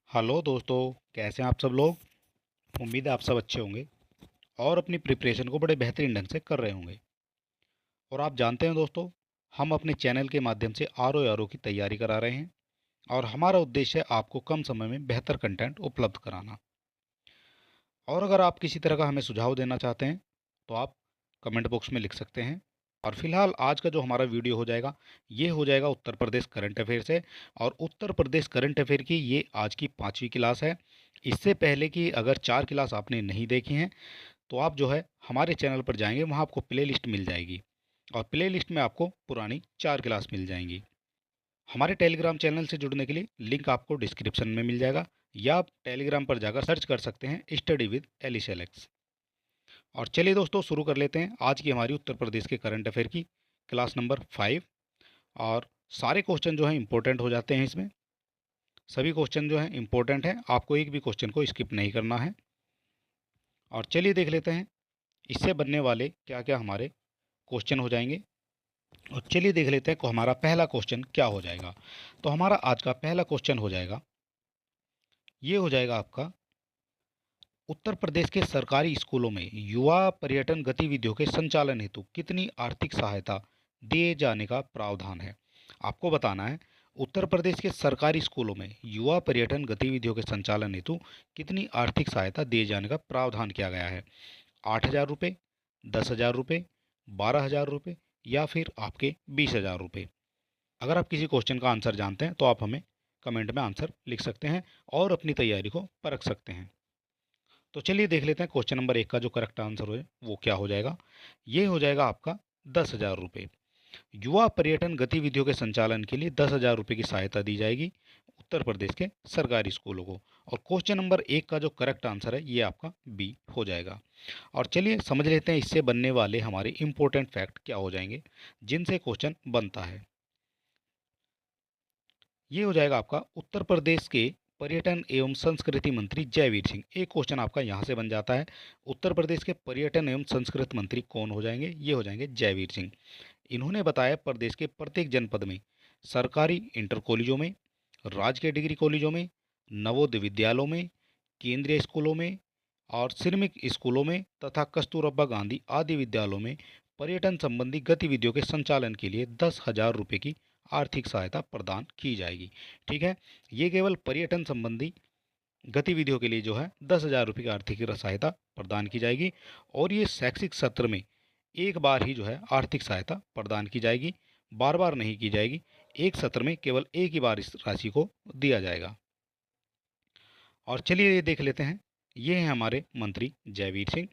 Hello दोस्तों। कैसे हैं आप सब लोग। उम्मीद है आप सब अच्छे होंगे और अपनी प्रिपरेशन को बड़े बेहतरीन ढंग से कर रहे होंगे। और आप जानते हैं दोस्तों, हम अपने चैनल के माध्यम से आर ओ की तैयारी करा रहे हैं और हमारा उद्देश्य है आपको कम समय में बेहतर कंटेंट उपलब्ध कराना। और अगर आप किसी तरह का हमें सुझाव देना चाहते हैं तो आप कमेंट बॉक्स में लिख सकते हैं। और फिलहाल आज का जो हमारा वीडियो हो जाएगा, ये हो जाएगा उत्तर प्रदेश करंट अफेयर से। और उत्तर प्रदेश करंट अफेयर की ये आज की 5वीं क्लास है। इससे पहले की अगर 4 क्लास आपने नहीं देखी हैं तो आप जो है हमारे चैनल पर जाएंगे, वहाँ आपको प्ले लिस्ट मिल जाएगी और प्ले लिस्ट में आपको पुरानी 4 क्लास मिल जाएंगी। हमारे टेलीग्राम चैनल से जुड़ने के लिए लिंक आपको डिस्क्रिप्शन में मिल जाएगा, या आप टेलीग्राम पर जाकर सर्च कर सकते हैं स्टडी विद एलिस एलेक्स। और चलिए दोस्तों, शुरू कर लेते हैं आज की हमारी उत्तर प्रदेश के करंट अफेयर की क्लास नंबर 5। और सारे क्वेश्चन जो हैं इंपॉर्टेंट हो जाते हैं इसमें। सभी क्वेश्चन जो हैं इंपॉर्टेंट हैं, आपको एक भी क्वेश्चन को स्किप नहीं करना है। और चलिए देख लेते हैं इससे बनने वाले क्या क्या हमारे क्वेश्चन हो जाएंगे। और चलिए देख लेते हैं को हमारा पहला क्वेश्चन क्या हो जाएगा। तो हमारा आज का पहला क्वेश्चन हो जाएगा, ये हो जाएगा आपका, उत्तर प्रदेश के सरकारी स्कूलों में युवा पर्यटन गतिविधियों के संचालन हेतु कितनी आर्थिक सहायता दिए जाने का प्रावधान है। आपको बताना है उत्तर प्रदेश के सरकारी स्कूलों में युवा पर्यटन गतिविधियों के संचालन हेतु कितनी आर्थिक सहायता दिए जाने का प्रावधान किया गया है। 8,000 रुपये, 10,000 रुपये, 12,000 रुपये या फिर आपके 20,000 रुपये। अगर आप किसी क्वेश्चन का आंसर जानते हैं तो आप हमें कमेंट में आंसर लिख सकते हैं और अपनी तैयारी को परख सकते हैं। तो चलिए देख लेते हैं क्वेश्चन नंबर 1 का जो करेक्ट आंसर हो वो क्या हो जाएगा। ये हो जाएगा आपका 10,000 रुपये। युवा पर्यटन गतिविधियों के संचालन के लिए 10,000 रुपये की सहायता दी जाएगी उत्तर प्रदेश के सरकारी स्कूलों को। और क्वेश्चन नंबर 1 का जो करेक्ट आंसर है ये आपका बी हो जाएगा। और चलिए समझ लेते हैं इससे बनने वाले हमारे इंपॉर्टेंट फैक्ट क्या हो जाएंगे जिनसे क्वेश्चन बनता है। ये हो जाएगा आपका, उत्तर प्रदेश के पर्यटन एवं संस्कृति मंत्री जयवीर सिंह। एक क्वेश्चन आपका यहाँ से बन जाता है, उत्तर प्रदेश के पर्यटन एवं संस्कृति मंत्री कौन हो जाएंगे। ये हो जाएंगे जयवीर सिंह। इन्होंने बताया प्रदेश के प्रत्येक जनपद में सरकारी इंटर कॉलेजों में, राजकीय डिग्री कॉलेजों में, नवोदय विद्यालयों में, केंद्रीय स्कूलों में और श्रमिक स्कूलों में तथा कस्तूरबा गांधी आदि विद्यालयों में पर्यटन संबंधी गतिविधियों के संचालन के लिए 10,000 रुपये की आर्थिक सहायता प्रदान की जाएगी। ठीक है, ये केवल पर्यटन संबंधी गतिविधियों के लिए जो है 10,000 रुपये की आर्थिक सहायता प्रदान की जाएगी। और ये शैक्षिक सत्र में एक बार ही जो है आर्थिक सहायता प्रदान की जाएगी, बार बार नहीं की जाएगी। एक सत्र में केवल एक ही बार इस राशि को दिया जाएगा। और चलिए ये देख लेते हैं, ये हैं हमारे मंत्री जयवीर सिंह,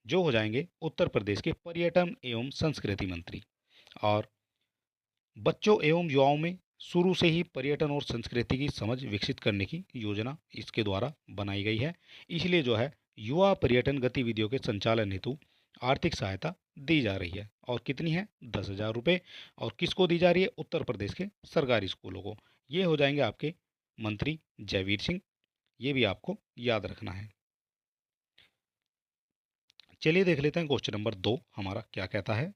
जो हो जाएंगे उत्तर प्रदेश के पर्यटन एवं संस्कृति मंत्री। और बच्चों एवं युवाओं में शुरू से ही पर्यटन और संस्कृति की समझ विकसित करने की योजना इसके द्वारा बनाई गई है। इसलिए जो है युवा पर्यटन गतिविधियों के संचालन हेतु आर्थिक सहायता दी जा रही है। और कितनी है, 10,000 रुपये। और किसको दी जा रही है, उत्तर प्रदेश के सरकारी स्कूलों को। ये हो जाएंगे आपके मंत्री जयवीर सिंह, ये भी आपको याद रखना है। चलिए देख लेते हैं क्वेश्चन नंबर 2 हमारा क्या कहता है।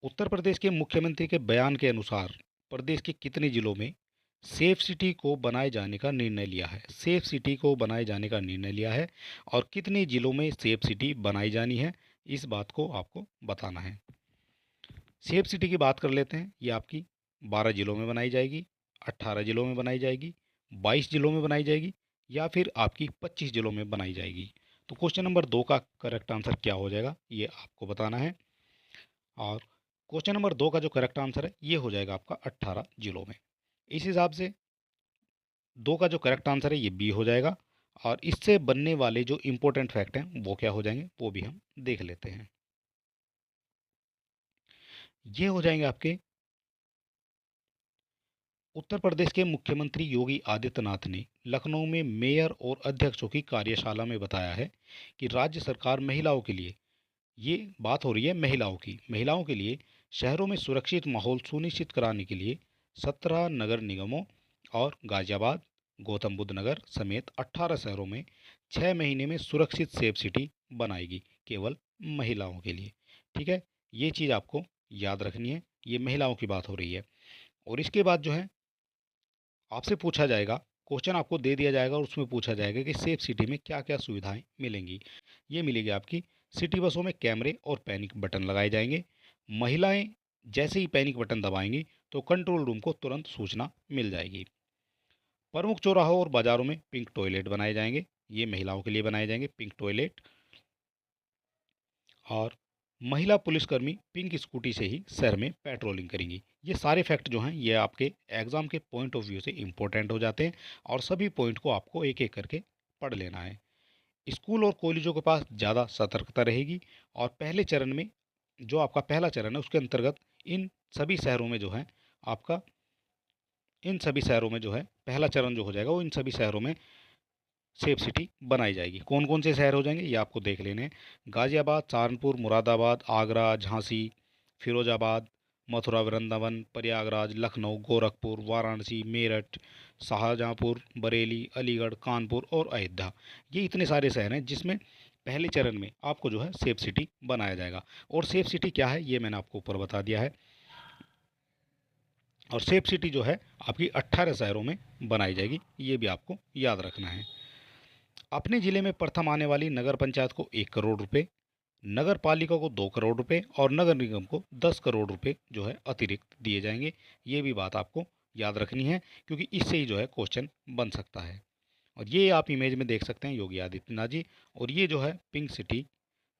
उत्तर प्रदेश के मुख्यमंत्री के बयान के अनुसार प्रदेश के कितने जिलों में सेफ सिटी को बनाए जाने का निर्णय लिया है। सेफ सिटी को बनाए जाने का निर्णय लिया है और कितने जिलों में सेफ सिटी बनाई जानी है, इस बात को आपको बताना है। सेफ सिटी की बात कर लेते हैं, ये आपकी 12 जिलों में बनाई जाएगी, 18 जिलों में बनाई जाएगी, 22 जिलों में बनाई जाएगी या फिर आपकी 25 जिलों में बनाई जाएगी। तो क्वेश्चन नंबर 2 का करेक्ट आंसर क्या हो जाएगा ये आपको बताना है। और क्वेश्चन नंबर 2 का जो करेक्ट आंसर है ये हो जाएगा आपका 18 जिलों में। इस हिसाब से 2 का जो करेक्ट आंसर है ये बी हो जाएगा। और इससे बनने वाले जो इंपॉर्टेंट फैक्ट हैं वो क्या हो जाएंगे वो भी हम देख लेते हैं। ये हो जाएंगे आपके, उत्तर प्रदेश के मुख्यमंत्री योगी आदित्यनाथ ने लखनऊ में मेयर और अध्यक्षों की कार्यशाला में बताया है कि राज्य सरकार महिलाओं के लिए, ये बात हो रही है महिलाओं के लिए शहरों में सुरक्षित माहौल सुनिश्चित कराने के लिए 17 नगर निगमों और गाजियाबाद, गौतम बुद्ध नगर समेत 18 शहरों में 6 महीने में सुरक्षित सेफ सिटी बनाएगी, केवल महिलाओं के लिए। ठीक है, ये चीज़ आपको याद रखनी है, ये महिलाओं की बात हो रही है। और इसके बाद जो है आपसे पूछा जाएगा क्वेश्चन आपको दे दिया जाएगा और उसमें पूछा जाएगा कि सेफ सिटी में क्या क्या सुविधाएं मिलेंगी। ये मिलेगी आपकी सिटी बसों में कैमरे और पैनिक बटन लगाए जाएंगे। महिलाएं जैसे ही पैनिक बटन दबाएंगी तो कंट्रोल रूम को तुरंत सूचना मिल जाएगी। प्रमुख चौराहों और बाजारों में पिंक टॉयलेट बनाए जाएंगे। ये महिलाओं के लिए बनाए जाएंगे पिंक टॉयलेट। और महिला पुलिसकर्मी पिंक स्कूटी से ही शहर में पेट्रोलिंग करेंगी। ये सारे फैक्ट जो हैं ये आपके एग्जाम के पॉइंट ऑफ व्यू से इम्पोर्टेंट हो जाते हैं और सभी पॉइंट को आपको एक एक करके पढ़ लेना है। स्कूल और कॉलेजों के पास ज़्यादा सतर्कता रहेगी और पहले चरण में जो आपका पहला चरण है उसके अंतर्गत इन सभी शहरों में जो है आपका इन सभी शहरों में जो है पहला चरण जो हो जाएगा वो इन सभी शहरों में सेफ सिटी बनाई जाएगी। कौन कौन से शहर हो जाएंगे ये आपको देख लेने हैं। गाजियाबाद, सहारनपुर, मुरादाबाद, आगरा, झांसी, फिरोजाबाद, मथुरा, वृंदावन, प्रयागराज, लखनऊ, गोरखपुर, वाराणसी, मेरठ, शाहजहाँपुर, बरेली, अलीगढ़, कानपुर और अयोध्या। ये इतने सारे शहर हैं जिसमें पहले चरण में आपको जो है सेफ सिटी बनाया जाएगा। और सेफ सिटी क्या है ये मैंने आपको ऊपर बता दिया है। और सेफ सिटी जो है आपकी 18 शहरों में बनाई जाएगी, ये भी आपको याद रखना है। अपने जिले में प्रथम आने वाली नगर पंचायत को 1 करोड़ रुपए, नगर पालिका को 2 करोड़ रुपए और नगर निगम को 10 करोड़ रुपए जो है अतिरिक्त दिए जाएंगे। ये भी बात आपको याद रखनी है क्योंकि इससे ही जो है क्वेश्चन बन सकता है। और ये आप इमेज में देख सकते हैं योगी आदित्यनाथ जी। और ये जो है पिंक सिटी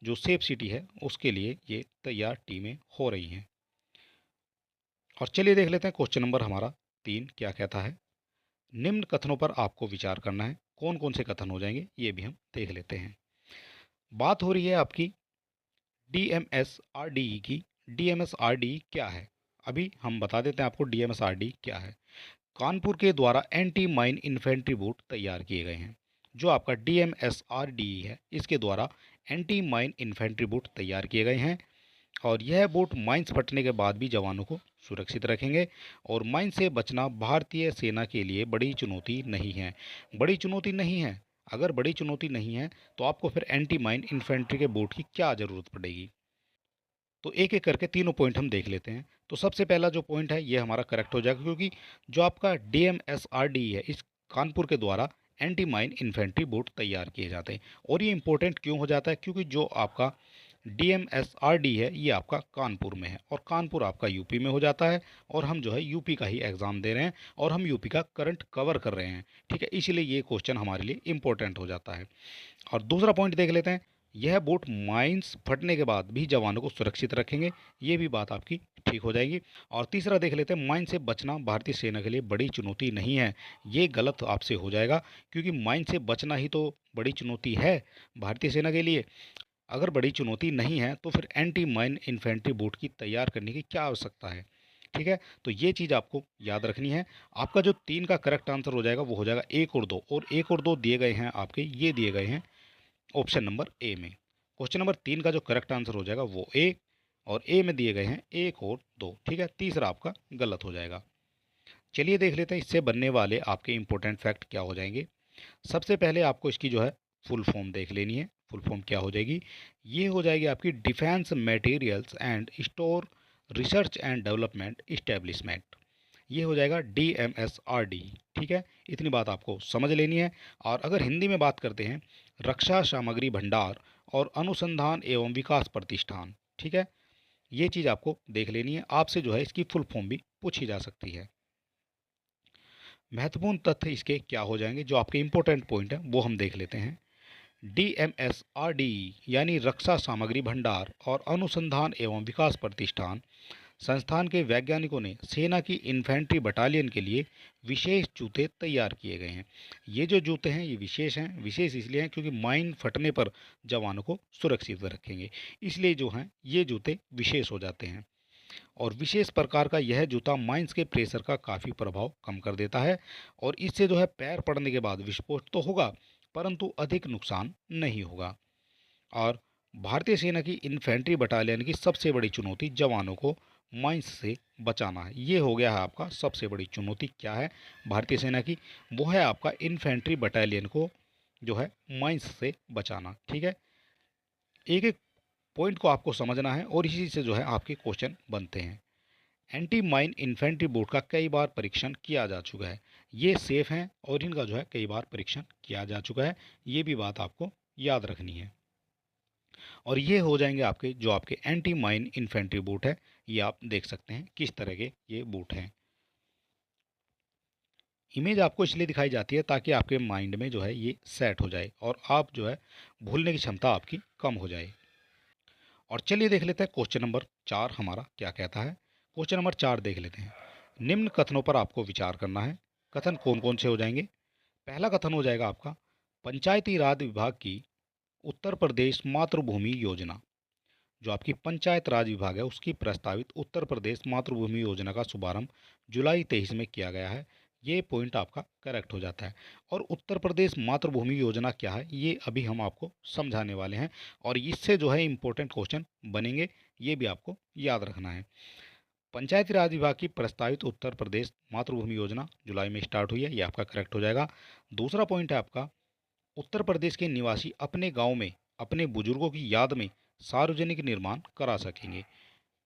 जो सेफ सिटी है उसके लिए ये तैयार टीमें हो रही हैं। और चलिए देख लेते हैं क्वेश्चन नंबर हमारा 3 क्या कहता है। निम्न कथनों पर आपको विचार करना है। कौन कौन से कथन हो जाएंगे ये भी हम देख लेते हैं। बात हो रही है आपकी डीएमएसआरडीई की। डीएमएसआरडीई क्या है अभी हम बता देते हैं आपको डीएमएसआरडीई क्या है। कानपुर के द्वारा एंटी माइन इन्फेंट्री बोट तैयार किए गए हैं। जो आपका डीएमएसआरडीई है इसके द्वारा एंटी माइन इन्फेंट्री बोट तैयार किए गए हैं। और यह बोट माइंस फटने के बाद भी जवानों को सुरक्षित रखेंगे। और माइन से बचना भारतीय सेना के लिए बड़ी चुनौती नहीं है। बड़ी चुनौती नहीं है। अगर बड़ी चुनौती नहीं है तो आपको फिर एंटी माइन इन्फेंट्री के बोट की क्या ज़रूरत पड़ेगी। तो एक एक करके तीनों पॉइंट हम देख लेते हैं। तो सबसे पहला जो पॉइंट है ये हमारा करेक्ट हो जाएगा क्योंकि जो आपका डीएमएसआरडी है इस कानपुर के द्वारा एंटी माइन इन्फेंट्री बोट तैयार किए जाते हैं। और ये इंपॉर्टेंट क्यों हो जाता है क्योंकि जो आपका डीएमएसआरडी है ये आपका कानपुर में है और कानपुर आपका यूपी में हो जाता है। और हम जो है यूपी का ही एग्ज़ाम दे रहे हैं और हम यूपी का करंट कवर कर रहे हैं। ठीक है, इसीलिए ये क्वेश्चन हमारे लिए इंपॉर्टेंट हो जाता है। और दूसरा पॉइंट देख लेते हैं। यह बोट माइंस फटने के बाद भी जवानों को सुरक्षित रखेंगे। ये भी बात आपकी ठीक हो जाएगी। और तीसरा देख लेते हैं। माइन से बचना भारतीय सेना के लिए बड़ी चुनौती नहीं है। ये गलत आपसे हो जाएगा क्योंकि माइन से बचना ही तो बड़ी चुनौती है भारतीय सेना के लिए। अगर बड़ी चुनौती नहीं है तो फिर एंटी माइन इन्फेंट्री बोट की तैयार करने की क्या आवश्यकता है। ठीक है, तो ये चीज़ आपको याद रखनी है। आपका जो 3 का करेक्ट आंसर हो जाएगा वो हो जाएगा 1 और 2। और 1 और 2 दिए गए हैं आपके, ये दिए गए हैं ऑप्शन नंबर ए में। क्वेश्चन नंबर 3 का जो करेक्ट आंसर हो जाएगा वो ए। और ए में दिए गए हैं 1 और 2। ठीक है, तीसरा आपका गलत हो जाएगा। चलिए देख लेते हैं इससे बनने वाले आपके इंपॉर्टेंट फैक्ट क्या हो जाएंगे। सबसे पहले आपको इसकी जो है फुल फॉर्म देख लेनी है। फुल फॉर्म क्या हो जाएगी, ये हो जाएगी आपकी defence materials and store research and development establishment. ये हो जाएगा डीएमएसआरडी। ठीक है, इतनी बात आपको समझ लेनी है। और अगर हिंदी में बात करते हैं, रक्षा सामग्री भंडार और अनुसंधान एवं विकास प्रतिष्ठान। ठीक है, ये चीज़ आपको देख लेनी है। आपसे जो है इसकी फुल फॉर्म भी पूछी जा सकती है। महत्वपूर्ण तथ्य इसके क्या हो जाएंगे, जो आपके इंपॉर्टेंट पॉइंट है वो हम देख लेते हैं। डीएमएसआरडी यानी रक्षा सामग्री भंडार और अनुसंधान एवं विकास प्रतिष्ठान संस्थान के वैज्ञानिकों ने सेना की इन्फेंट्री बटालियन के लिए विशेष जूते तैयार किए गए हैं। ये जो जूते हैं ये विशेष हैं। विशेष इसलिए हैं क्योंकि माइन फटने पर जवानों को सुरक्षित रखेंगे, इसलिए जो हैं ये जूते विशेष हो जाते हैं। और विशेष प्रकार का यह जूता माइंस के प्रेशर का काफ़ी प्रभाव कम कर देता है। और इससे जो है पैर पड़ने के बाद विस्फोट तो होगा परंतु अधिक नुकसान नहीं होगा। और भारतीय सेना की इन्फेंट्री बटालियन की सबसे बड़ी चुनौती जवानों को माइंस से बचाना है। ये हो गया है आपका सबसे बड़ी चुनौती क्या है भारतीय सेना की, वो है आपका इन्फेंट्री बटालियन को जो है माइंस से बचाना। ठीक है, एक एक पॉइंट को आपको समझना है और इसी से जो है आपके क्वेश्चन बनते हैं। एंटी माइन इन्फेंट्री बोट का कई बार परीक्षण किया जा चुका है। ये सेफ़ हैं और इनका जो है कई बार परीक्षण किया जा चुका है, ये भी बात आपको याद रखनी है। और ये हो जाएंगे आपके जो आपके एंटी माइन इन्फेंट्री बूट है, ये आप देख सकते हैं किस तरह के ये बूट हैं। इमेज आपको इसलिए दिखाई जाती है ताकि आपके माइंड में जो है ये सेट हो जाए और आप जो है भूलने की क्षमता आपकी कम हो जाए। और चलिए देख लेते हैं क्वेश्चन नंबर 4 हमारा क्या कहता है। क्वेश्चन नंबर 4 देख लेते हैं। निम्न कथनों पर आपको विचार करना है। कथन कौन कौन से हो जाएंगे। पहला कथन हो जाएगा आपका, पंचायती राज विभाग की उत्तर प्रदेश मातृभूमि योजना, जो आपकी पंचायत राज विभाग है उसकी प्रस्तावित उत्तर प्रदेश मातृभूमि योजना का शुभारंभ जुलाई 23 में किया गया है। ये पॉइंट आपका करेक्ट हो जाता है। और उत्तर प्रदेश मातृभूमि योजना क्या है ये अभी हम आपको समझाने वाले हैं और इससे जो है इम्पोर्टेंट क्वेश्चन बनेंगे, ये भी आपको याद रखना है। पंचायती राज विभाग की प्रस्तावित उत्तर प्रदेश मातृभूमि योजना जुलाई में स्टार्ट हुई है, ये आपका करेक्ट हो जाएगा। दूसरा पॉइंट है आपका, उत्तर प्रदेश के निवासी अपने गांव में अपने बुजुर्गों की याद में सार्वजनिक निर्माण करा सकेंगे।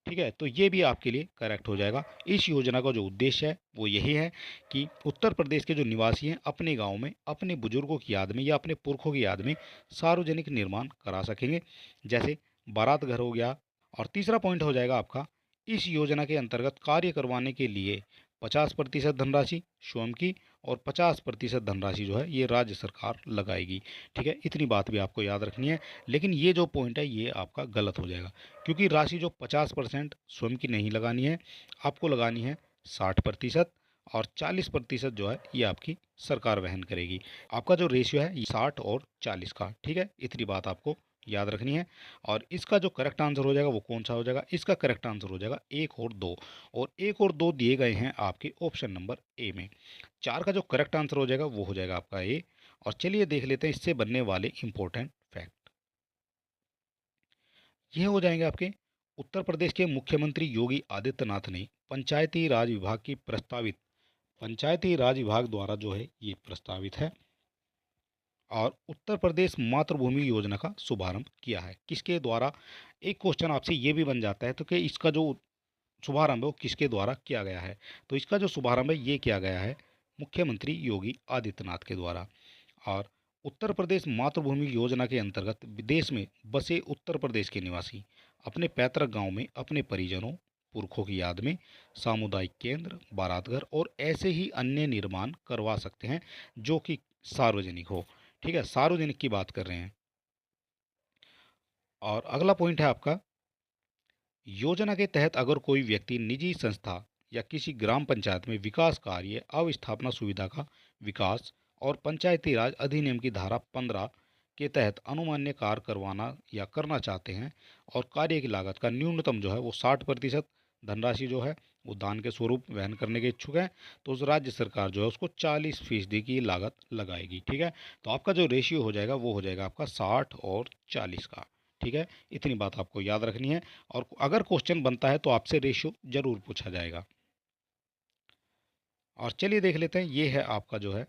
ठीक है, तो ये भी आपके लिए करेक्ट हो जाएगा। इस योजना का जो उद्देश्य है वो यही है कि उत्तर प्रदेश के जो निवासी हैं अपने गांव में अपने बुजुर्गों की याद में या अपने पुरखों की याद में सार्वजनिक निर्माण करा सकेंगे, जैसे बारात घर हो गया। और तीसरा पॉइंट हो जाएगा आपका, इस योजना के अंतर्गत कार्य करवाने के लिए 50% धनराशि स्वयं की और 50% धनराशि जो है ये राज्य सरकार लगाएगी। ठीक है, इतनी बात भी आपको याद रखनी है। लेकिन ये जो पॉइंट है ये आपका गलत हो जाएगा, क्योंकि राशि जो 50% स्वयं की नहीं लगानी है, आपको लगानी है 60% और 40% जो है ये आपकी सरकार वहन करेगी। आपका जो रेशियो है ये 60 और 40 का। ठीक है, इतनी बात आपको याद रखनी है। और इसका जो करेक्ट आंसर हो जाएगा वो कौन सा हो जाएगा, इसका करेक्ट आंसर हो जाएगा 1 और 2। और 1 और 2 दिए गए हैं आपके ऑप्शन नंबर ए में। 4 का जो करेक्ट आंसर हो जाएगा वो हो जाएगा आपका ए। और चलिए देख लेते हैं इससे बनने वाले इंपॉर्टेंट फैक्ट। ये हो जाएंगे आपके, उत्तर प्रदेश के मुख्यमंत्री योगी आदित्यनाथ ने पंचायती राज विभाग की प्रस्तावित, पंचायती राज विभाग द्वारा जो है ये प्रस्तावित है और उत्तर प्रदेश मातृभूमि योजना का शुभारंभ किया है। किसके द्वारा, एक क्वेश्चन आपसे ये भी बन जाता है तो कि इसका जो शुभारंभ है वो किसके द्वारा किया गया है। तो इसका जो शुभारंभ है ये किया गया है मुख्यमंत्री योगी आदित्यनाथ के द्वारा। और उत्तर प्रदेश मातृभूमि योजना के अंतर्गत विदेश में बसे उत्तर प्रदेश के निवासी अपने पैतृक गांव में अपने परिजनों पुरखों की याद में सामुदायिक केंद्र, बारातघर और ऐसे ही अन्य निर्माण करवा सकते हैं जो कि सार्वजनिक हो। ठीक है, सार्वजनिक की बात कर रहे हैं। और अगला पॉइंट है आपका, योजना के तहत अगर कोई व्यक्ति निजी संस्था या किसी ग्राम पंचायत में विकास कार्य अवस्थापना सुविधा का विकास और पंचायती राज अधिनियम की धारा 15 के तहत अनुमान्य कार्य करवाना या करना चाहते हैं और कार्य की लागत का न्यूनतम जो है वो 60% धनराशि जो है वो दान के स्वरूप वहन करने के इच्छुक हैं, तो उस राज्य सरकार जो है उसको 40% की लागत लगाएगी। ठीक है, तो आपका जो रेशियो हो जाएगा वो हो जाएगा आपका 60 और 40 का। ठीक है, इतनी बात आपको याद रखनी है। और अगर क्वेश्चन बनता है तो आपसे रेशियो जरूर पूछा जाएगा। और चलिए देख लेते हैं, ये है आपका जो है,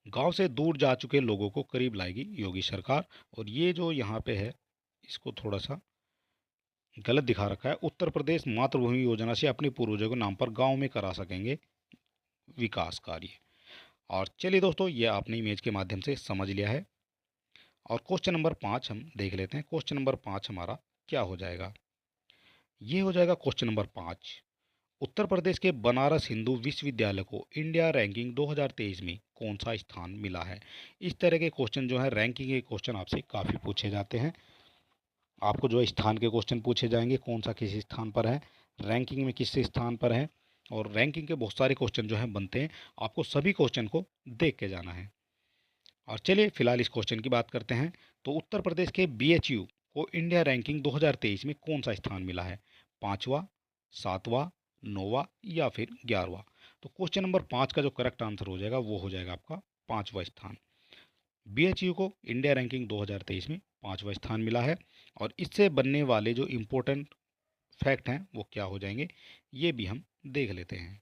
गांव से दूर जा चुके लोगों को करीब लाएगी योगी सरकार। और ये जो यहाँ पे है इसको थोड़ा सा गलत दिखा रखा है, उत्तर प्रदेश मातृभूमि योजना से अपने पूर्वजों के नाम पर गांव में करा सकेंगे विकास कार्य। और चलिए दोस्तों, ये आपने इमेज के माध्यम से समझ लिया है। और क्वेश्चन नंबर 5 हम देख लेते हैं। क्वेश्चन नंबर 5 हमारा क्या हो जाएगा, ये हो जाएगा क्वेश्चन नंबर 5। उत्तर प्रदेश के बनारस हिंदू विश्वविद्यालय को इंडिया रैंकिंग 2023 में कौन सा स्थान मिला है। इस तरह के क्वेश्चन जो है रैंकिंग के क्वेश्चन आपसे काफ़ी पूछे जाते हैं। आपको जो है स्थान के क्वेश्चन पूछे जाएंगे, कौन सा किस स्थान पर है, रैंकिंग में किस स्थान पर है। और रैंकिंग के बहुत सारे क्वेश्चन जो हैं बनते हैं, आपको सभी क्वेश्चन को देख के जाना है। और चलिए फिलहाल इस क्वेश्चन की बात करते हैं। तो उत्तर प्रदेश के बीएचयू को इंडिया रैंकिंग 2023 में कौन सा स्थान मिला है, 5वां, 7वां, 9वां या फिर 11वां। तो क्वेश्चन नंबर 5 का जो करेक्ट आंसर हो जाएगा वो हो जाएगा आपका 5वां स्थान। बीएचयू को इंडिया रैंकिंग 2023 में 5वां स्थान मिला है। और इससे बनने वाले जो इम्पोर्टेंट फैक्ट हैं वो क्या हो जाएंगे, ये भी हम देख लेते हैं।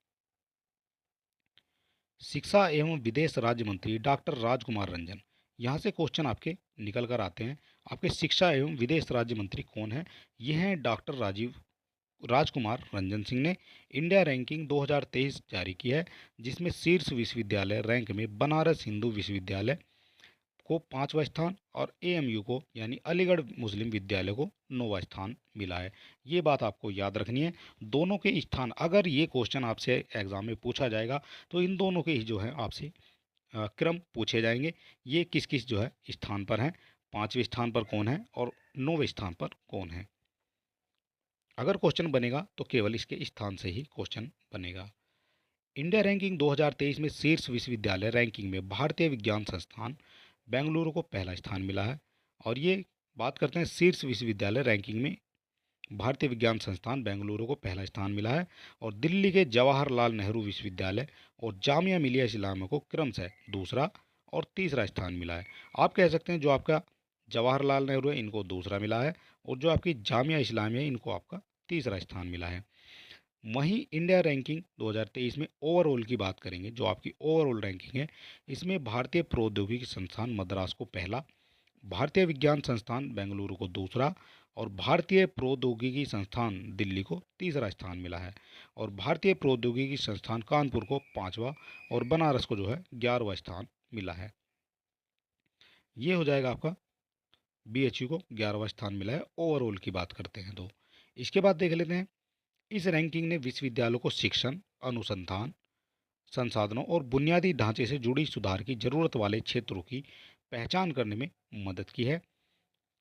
शिक्षा एवं विदेश राज्य मंत्री डॉक्टर राजकुमार रंजन, यहाँ से क्वेश्चन आपके निकल कर आते हैं। आपके शिक्षा एवं विदेश राज्य मंत्री कौन है, ये हैं डॉक्टर राजीव राजकुमार रंजन सिंह ने इंडिया रैंकिंग 2023 जारी की है, जिसमें शीर्ष विश्वविद्यालय रैंक में बनारस हिंदू विश्वविद्यालय को 5वां स्थान और एएमयू को यानी अलीगढ़ मुस्लिम विद्यालय को 9वां स्थान मिला है। ये बात आपको याद रखनी है। दोनों के स्थान, अगर ये क्वेश्चन आपसे एग्जाम में पूछा जाएगा तो इन दोनों के ही जो है आपसे क्रम पूछे जाएंगे। ये किस किस जो है स्थान पर हैं, 5वें स्थान पर कौन है और 9वें स्थान पर कौन है। अगर क्वेश्चन बनेगा तो केवल इसके स्थान से ही क्वेश्चन बनेगा। इंडिया रैंकिंग 2023 में शीर्ष विश्वविद्यालय रैंकिंग में भारतीय विज्ञान संस्थान बेंगलुरु को पहला स्थान मिला है। और ये बात करते हैं शीर्ष विश्वविद्यालय रैंकिंग में भारतीय विज्ञान संस्थान बेंगलुरु को पहला स्थान मिला है। और दिल्ली के जवाहरलाल नेहरू विश्वविद्यालय और जामिया मिलिया इस्लामिया को क्रमशः दूसरा और तीसरा स्थान मिला है। आप कह सकते हैं जो आपका जवाहरलाल नेहरू है इनको दूसरा मिला है और जो आपकी जामिया इस्लामिया है इनको आपका तीसरा स्थान मिला है। वहीं इंडिया रैंकिंग 2023 में ओवरऑल की बात करेंगे, जो आपकी ओवरऑल रैंकिंग है, इसमें भारतीय प्रौद्योगिकी संस्थान मद्रास को पहला, भारतीय विज्ञान संस्थान बेंगलुरु को दूसरा और भारतीय प्रौद्योगिकी संस्थान दिल्ली को तीसरा स्थान मिला है। और भारतीय प्रौद्योगिकी संस्थान कानपुर को 5वां और बनारस को जो है 11वां स्थान मिला है। ये हो जाएगा आपका बीएचयू को 11वां स्थान मिला है। ओवरऑल की बात करते हैं तो इसके बाद देख लेते हैं इस रैंकिंग ने विश्वविद्यालयों को शिक्षण, अनुसंधान, संसाधनों और बुनियादी ढांचे से जुड़ी सुधार की जरूरत वाले क्षेत्रों की पहचान करने में मदद की है।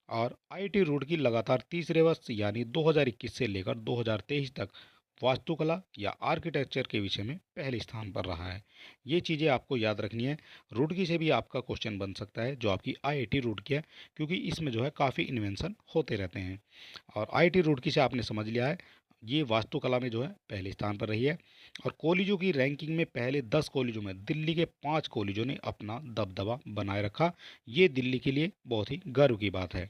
और आईआईटी रुड़की लगातार तीसरे वर्ष यानी 2021 से लेकर 2023 तक वास्तुकला या आर्किटेक्चर के विषय में पहले स्थान पर रहा है। ये चीज़ें आपको याद रखनी है। रुड़की से भी आपका क्वेश्चन बन सकता है जो आपकी आईआईटी रुड़की है, क्योंकि इसमें जो है काफ़ी इन्वेंशन होते रहते हैं। और आईआईटी रुड़की से आपने समझ लिया है ये वास्तुकला में जो है पहले स्थान पर रही है। और कॉलेजों की रैंकिंग में पहले 10 कॉलेजों में दिल्ली के 5 कॉलेजों ने अपना दबदबा बनाए रखा। ये दिल्ली के लिए बहुत ही गर्व की बात है।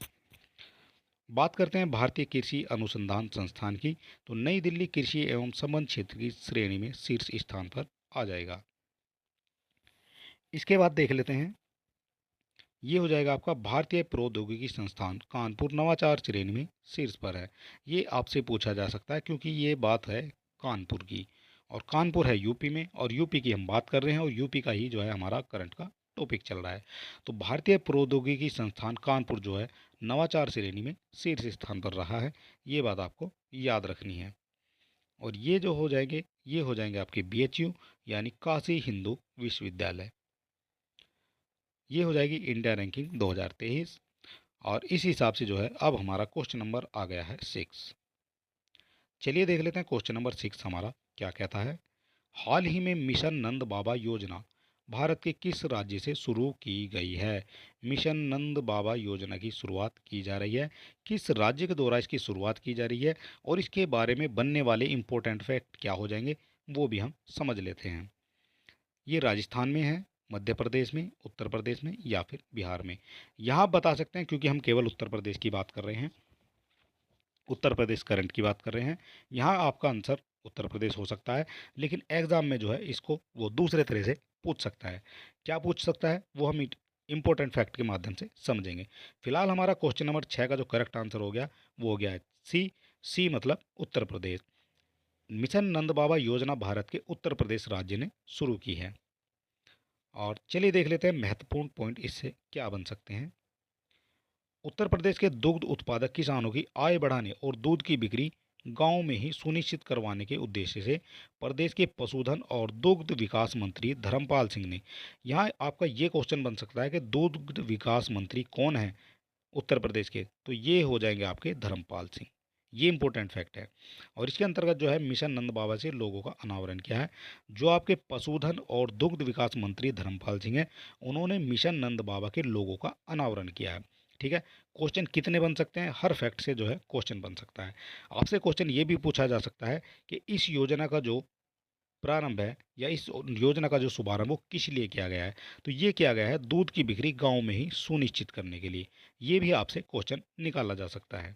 बात करते हैं भारतीय कृषि अनुसंधान संस्थान की, तो नई दिल्ली कृषि एवं संबंध क्षेत्र की श्रेणी में शीर्ष स्थान पर आ जाएगा। इसके बाद देख लेते हैं ये हो जाएगा आपका भारतीय प्रौद्योगिकी संस्थान कानपुर नवाचार श्रेणी में शीर्ष पर है। ये आपसे पूछा जा सकता है क्योंकि ये बात है कानपुर की और कानपुर है यूपी में और यूपी की हम बात कर रहे हैं और यूपी का ही जो है हमारा करंट का टॉपिक चल रहा है। तो भारतीय प्रौद्योगिकी संस्थान कानपुर जो है नवाचार श्रेणी में शीर्ष स्थान पर रहा है। ये बात आपको याद रखनी है। और ये जो हो जाएंगे ये हो जाएंगे आपके बीएचयू यानी काशी हिंदू विश्वविद्यालय। ये हो जाएगी इंडिया रैंकिंग 2023। और इस हिसाब से जो है अब हमारा क्वेश्चन नंबर आ गया है 6। चलिए देख लेते हैं क्वेश्चन नंबर 6 हमारा क्या कहता है। हाल ही में मिशन नंद बाबा योजना भारत के किस राज्य से शुरू की गई है। मिशन नंद बाबा योजना की शुरुआत की जा रही है, किस राज्य के द्वारा इसकी शुरुआत की जा रही है और इसके बारे में बनने वाले इंपॉर्टेंट फैक्ट क्या हो जाएंगे वो भी हम समझ लेते हैं। ये राजस्थान में है, मध्य प्रदेश में, उत्तर प्रदेश में या फिर बिहार में। यहाँ बता सकते हैं क्योंकि हम केवल उत्तर प्रदेश की बात कर रहे हैं, उत्तर प्रदेश करंट की बात कर रहे हैं। यहाँ आपका आंसर उत्तर प्रदेश हो सकता है, लेकिन एग्जाम में जो है इसको वो दूसरे तरह से पूछ सकता है। क्या पूछ सकता है वो हम इंपॉर्टेंट फैक्ट के माध्यम से समझेंगे। फिलहाल हमारा क्वेश्चन नंबर 6 का जो करेक्ट आंसर हो गया वो हो गया है सी। सी मतलब उत्तर प्रदेश। मिशन नंद बाबा योजना भारत के उत्तर प्रदेश राज्य ने शुरू की है। और चलिए देख लेते हैं महत्वपूर्ण पॉइंट इससे क्या बन सकते हैं। उत्तर प्रदेश के दुग्ध उत्पादक किसानों की आय बढ़ाने और दूध की बिक्री गांव में ही सुनिश्चित करवाने के उद्देश्य से प्रदेश के पशुधन और दुग्ध विकास मंत्री धर्मपाल सिंह ने, यहाँ आपका ये क्वेश्चन बन सकता है कि दुग्ध विकास मंत्री कौन है उत्तर प्रदेश के, तो ये हो जाएंगे आपके धर्मपाल सिंह। ये इंपॉर्टेंट फैक्ट है। और इसके अंतर्गत जो है मिशन नंद बाबा से लोगों का अनावरण किया है। जो आपके पशुधन और दुग्ध विकास मंत्री धर्मपाल सिंह है उन्होंने मिशन नंद बाबा के लोगों का अनावरण किया है। ठीक है। क्वेश्चन कितने बन सकते हैं, हर फैक्ट से जो है क्वेश्चन बन सकता है। आपसे क्वेश्चन ये भी पूछा जा सकता है कि इस योजना का जो प्रारंभ है या इस योजना का जो शुभारंभ वो किस लिए किया गया है, तो ये किया गया है दूध की बिक्री गांव में ही सुनिश्चित करने के लिए। ये भी आपसे क्वेश्चन निकाला जा सकता है।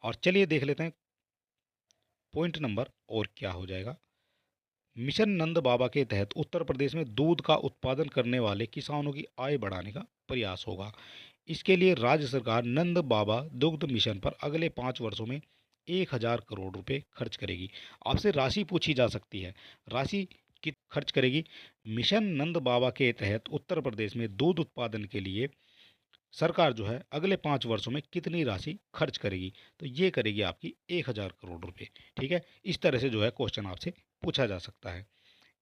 और चलिए देख लेते हैं पॉइंट नंबर और क्या हो जाएगा। मिशन नंद बाबा के तहत उत्तर प्रदेश में दूध का उत्पादन करने वाले किसानों की आय बढ़ाने का प्रयास होगा। इसके लिए राज्य सरकार नंद बाबा दुग्ध मिशन पर अगले 5 वर्षों में 1000 करोड़ रुपए खर्च करेगी। आपसे राशि पूछी जा सकती है, राशि कित खर्च करेगी? मिशन नंद बाबा के तहत उत्तर प्रदेश में दूध उत्पादन के लिए सरकार जो है अगले 5 वर्षों में कितनी राशि खर्च करेगी? तो ये करेगी आपकी 1000 करोड़ रुपए। ठीक है, इस तरह से जो है क्वेश्चन आपसे पूछा जा सकता है।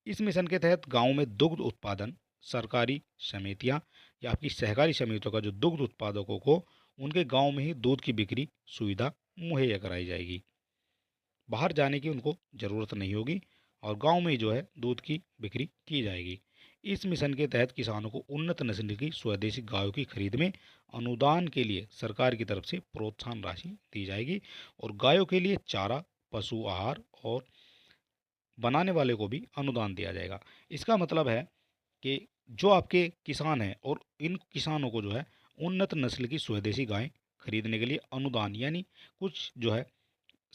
इस मिशन के तहत गांव में दुग्ध उत्पादन सरकारी समितियां या आपकी सहकारी समितियों का जो दुग्ध उत्पादकों को उनके गांव में ही दूध की बिक्री सुविधा मुहैया कराई जाएगी। बाहर जाने की उनको ज़रूरत नहीं होगी और गांव में ही जो है दूध की बिक्री की जाएगी। इस मिशन के तहत किसानों को उन्नत नस्ल की स्वदेशी गायों की खरीद में अनुदान के लिए सरकार की तरफ से प्रोत्साहन राशि दी जाएगी और गायों के लिए चारा, पशु आहार और बनाने वाले को भी अनुदान दिया जाएगा। इसका मतलब है कि जो आपके किसान हैं और इन किसानों को जो है उन्नत नस्ल की स्वदेशी गायें खरीदने के लिए अनुदान यानी कुछ जो है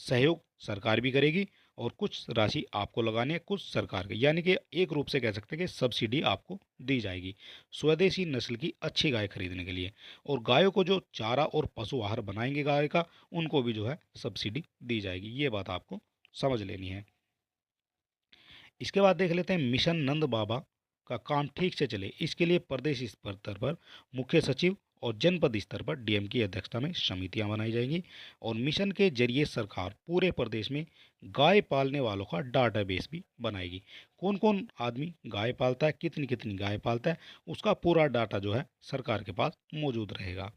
सहयोग सरकार भी करेगी और कुछ राशि आपको लगानी है, कुछ सरकार की, यानी कि एक रूप से कह सकते हैं कि सब्सिडी आपको दी जाएगी स्वदेशी नस्ल की अच्छी गाय खरीदने के लिए। और गायों को जो चारा और पशु आहार बनाएंगे गाय का, उनको भी जो है सब्सिडी दी जाएगी। ये बात आपको समझ लेनी है। इसके बाद देख लेते हैं मिशन नंद बाबा का काम ठीक से चले इसके लिए प्रदेश स्तर पर मुख्य सचिव और जनपद स्तर पर डीएम की अध्यक्षता में समितियां बनाई जाएंगी और मिशन के जरिए सरकार पूरे प्रदेश में गाय पालने वालों का डाटाबेस भी बनाएगी। कौन कौन आदमी गाय पालता है, कितनी कितनी गाय पालता है, उसका पूरा डाटा जो है सरकार के पास मौजूद रहेगा।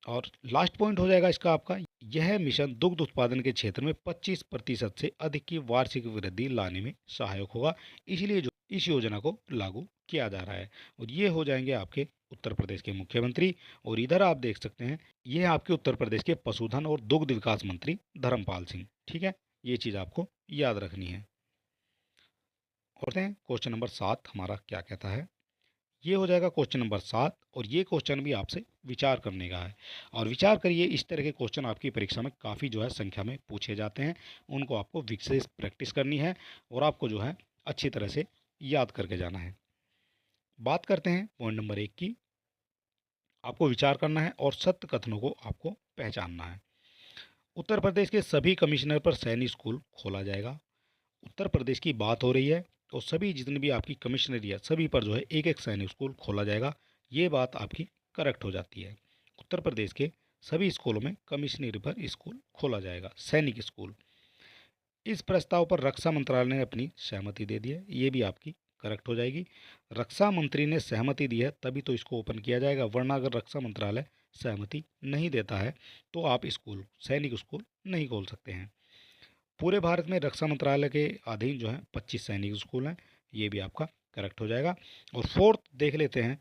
और लास्ट पॉइंट हो जाएगा इसका आपका, यह मिशन दुग्ध उत्पादन के क्षेत्र में 25% से अधिक की वार्षिक वृद्धि लाने में सहायक होगा। इसलिए जो इस योजना को लागू किया जा रहा है और ये हो जाएंगे आपके उत्तर प्रदेश के मुख्यमंत्री। और इधर आप देख सकते हैं ये आपके उत्तर प्रदेश के पशुधन और दुग्ध विकास मंत्री धर्मपाल सिंह। ठीक है, ये चीज़ आपको याद रखनी है। और क्वेश्चन नंबर 7 हमारा क्या कहता है, ये हो जाएगा क्वेश्चन नंबर 7 और ये क्वेश्चन भी आपसे विचार करने का है। और विचार करिए, इस तरह के क्वेश्चन आपकी परीक्षा में काफ़ी जो है संख्या में पूछे जाते हैं, उनको आपको विशेष प्रैक्टिस करनी है और आपको जो है अच्छी तरह से याद करके जाना है। बात करते हैं पॉइंट नंबर 1 की। आपको विचार करना है और सत्य कथनों को आपको पहचानना है। उत्तर प्रदेश के सभी कमिश्नर पर सैनिक स्कूल खोला जाएगा। उत्तर प्रदेश की बात हो रही है तो सभी जितनी भी आपकी कमिश्नरी है सभी पर जो है एक एक सैनिक स्कूल खोला जाएगा। ये बात आपकी करेक्ट हो जाती है। उत्तर प्रदेश के सभी स्कूलों में कमिश्नरी पर स्कूल खोला जाएगा, सैनिक स्कूल। इस प्रस्ताव पर रक्षा मंत्रालय ने अपनी सहमति दे दी है, ये भी आपकी करेक्ट हो जाएगी। रक्षा मंत्री ने सहमति दी है तभी तो इसको ओपन किया जाएगा, वरना अगर रक्षा मंत्रालय सहमति नहीं देता है तो आप स्कूल सैनिक स्कूल नहीं खोल सकते हैं। पूरे भारत में रक्षा मंत्रालय के अधीन जो है 25 सैनिक स्कूल हैं, ये भी आपका करेक्ट हो जाएगा। और फोर्थ देख लेते हैं,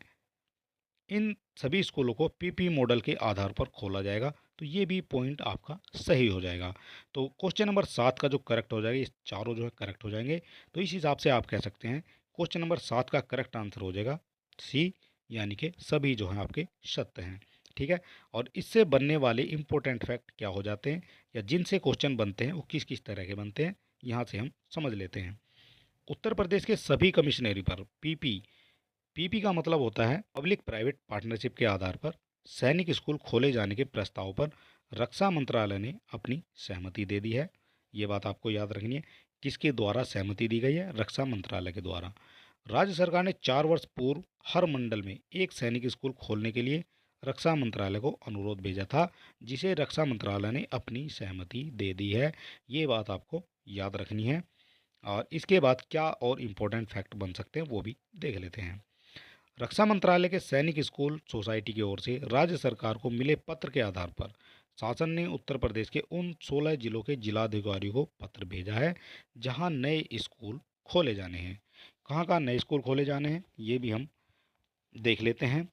इन सभी स्कूलों को पीपी मॉडल के आधार पर खोला जाएगा, तो ये भी पॉइंट आपका सही हो जाएगा। तो क्वेश्चन नंबर 7 का जो करेक्ट हो जाएगा, ये चारों जो है करेक्ट हो जाएंगे। तो इस हिसाब से आप कह सकते हैं क्वेश्चन नंबर 7 का करेक्ट आंसर हो जाएगा सी, यानी कि सभी जो हैं आपके सत्य हैं। ठीक है, और इससे बनने वाले इंपॉर्टेंट फैक्ट क्या हो जाते हैं या जिनसे क्वेश्चन बनते हैं वो किस किस तरह के बनते हैं, यहाँ से हम समझ लेते हैं। उत्तर प्रदेश के सभी कमिश्नरी पर पीपी, पीपी का मतलब होता है पब्लिक प्राइवेट पार्टनरशिप के आधार पर सैनिक स्कूल खोले जाने के प्रस्ताव पर रक्षा मंत्रालय ने अपनी सहमति दे दी है। ये बात आपको याद रखनी है, किसके द्वारा सहमति दी गई है, रक्षा मंत्रालय के द्वारा। राज्य सरकार ने 4 वर्ष पूर्व हर मंडल में एक सैनिक स्कूल खोलने के लिए रक्षा मंत्रालय को अनुरोध भेजा था, जिसे रक्षा मंत्रालय ने अपनी सहमति दे दी है। ये बात आपको याद रखनी है। और इसके बाद क्या और इम्पोर्टेंट फैक्ट बन सकते हैं वो भी देख लेते हैं। रक्षा मंत्रालय के सैनिक स्कूल सोसाइटी की ओर से राज्य सरकार को मिले पत्र के आधार पर शासन ने उत्तर प्रदेश के उन 16 जिलों के जिलाधिकारियों को पत्र भेजा है जहां नए स्कूल खोले जाने हैं। कहाँ कहाँ नए स्कूल खोले जाने हैं ये भी हम देख लेते हैं।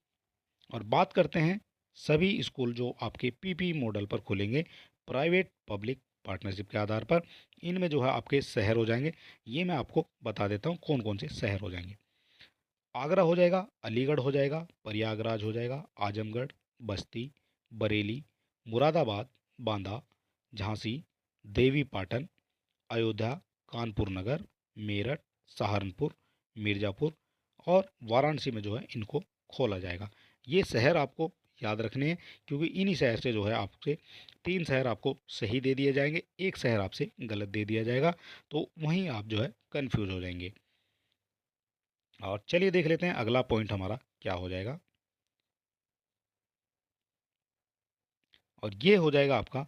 और बात करते हैं सभी स्कूल जो आपके पीपी मॉडल पर खुलेंगे, प्राइवेट पब्लिक पार्टनरशिप के आधार पर। इनमें जो है आपके शहर हो जाएंगे, ये मैं आपको बता देता हूँ कौन कौन से शहर हो जाएंगे। आगरा हो जाएगा, अलीगढ़ हो जाएगा, प्रयागराज हो जाएगा, आजमगढ़, बस्ती, बरेली, मुरादाबाद, बांदा, झांसी, देवी पाटन, अयोध्या, कानपुर नगर, मेरठ, सहारनपुर, मिर्ज़ापुर और वाराणसी में जो है इनको खोला जाएगा। ये शहर आपको याद रखने हैं, क्योंकि इन्हीं शहर से जो है आपसे 3 शहर आपको सही दे दिए जाएंगे, एक शहर आपसे गलत दे दिया जाएगा, तो वहीं आप जो है कन्फ्यूज हो जाएंगे। और चलिए देख लेते हैं अगला पॉइंट हमारा क्या हो जाएगा। और ये हो जाएगा आपका,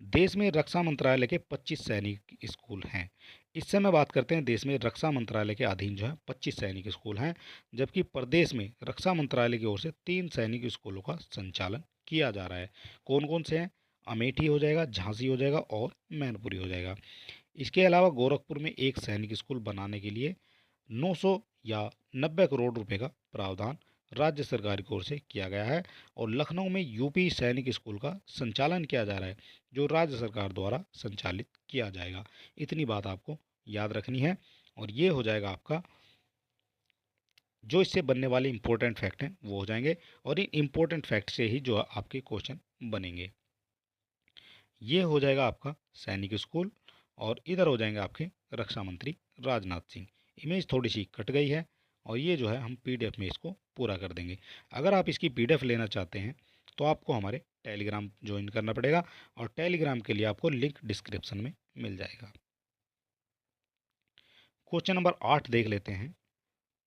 देश में रक्षा मंत्रालय के 25 सैनिक स्कूल हैं। इस समय बात करते हैं, देश में रक्षा मंत्रालय के अधीन जो है 25 सैनिक स्कूल हैं, जबकि प्रदेश में रक्षा मंत्रालय की ओर से 3 सैनिक स्कूलों का संचालन किया जा रहा है। कौन कौन से हैं? अमेठी हो जाएगा, झांसी हो जाएगा और मैनपुरी हो जाएगा। इसके अलावा गोरखपुर में एक सैनिक स्कूल बनाने के लिए 900 या 90 करोड़ रुपए का प्रावधान राज्य सरकार की ओर से किया गया है। और लखनऊ में यूपी सैनिक स्कूल का संचालन किया जा रहा है, जो राज्य सरकार द्वारा संचालित किया जाएगा। इतनी बात आपको याद रखनी है। और ये हो जाएगा आपका, जो इससे बनने वाले इंपॉर्टेंट फैक्ट हैं वो हो जाएंगे, और इन इंपॉर्टेंट फैक्ट से ही जो आपके क्वेश्चन बनेंगे। ये हो जाएगा आपका सैनिक स्कूल, और इधर हो जाएंगे आपके रक्षा मंत्री राजनाथ सिंह। इमेज थोड़ी सी कट गई है, और ये जो है हम पीडीएफ में इसको पूरा कर देंगे। अगर आप इसकी पीडीएफ लेना चाहते हैं तो आपको हमारे टेलीग्राम ज्वाइन करना पड़ेगा, और टेलीग्राम के लिए आपको लिंक डिस्क्रिप्शन में मिल जाएगा। क्वेश्चन नंबर 8 देख लेते हैं।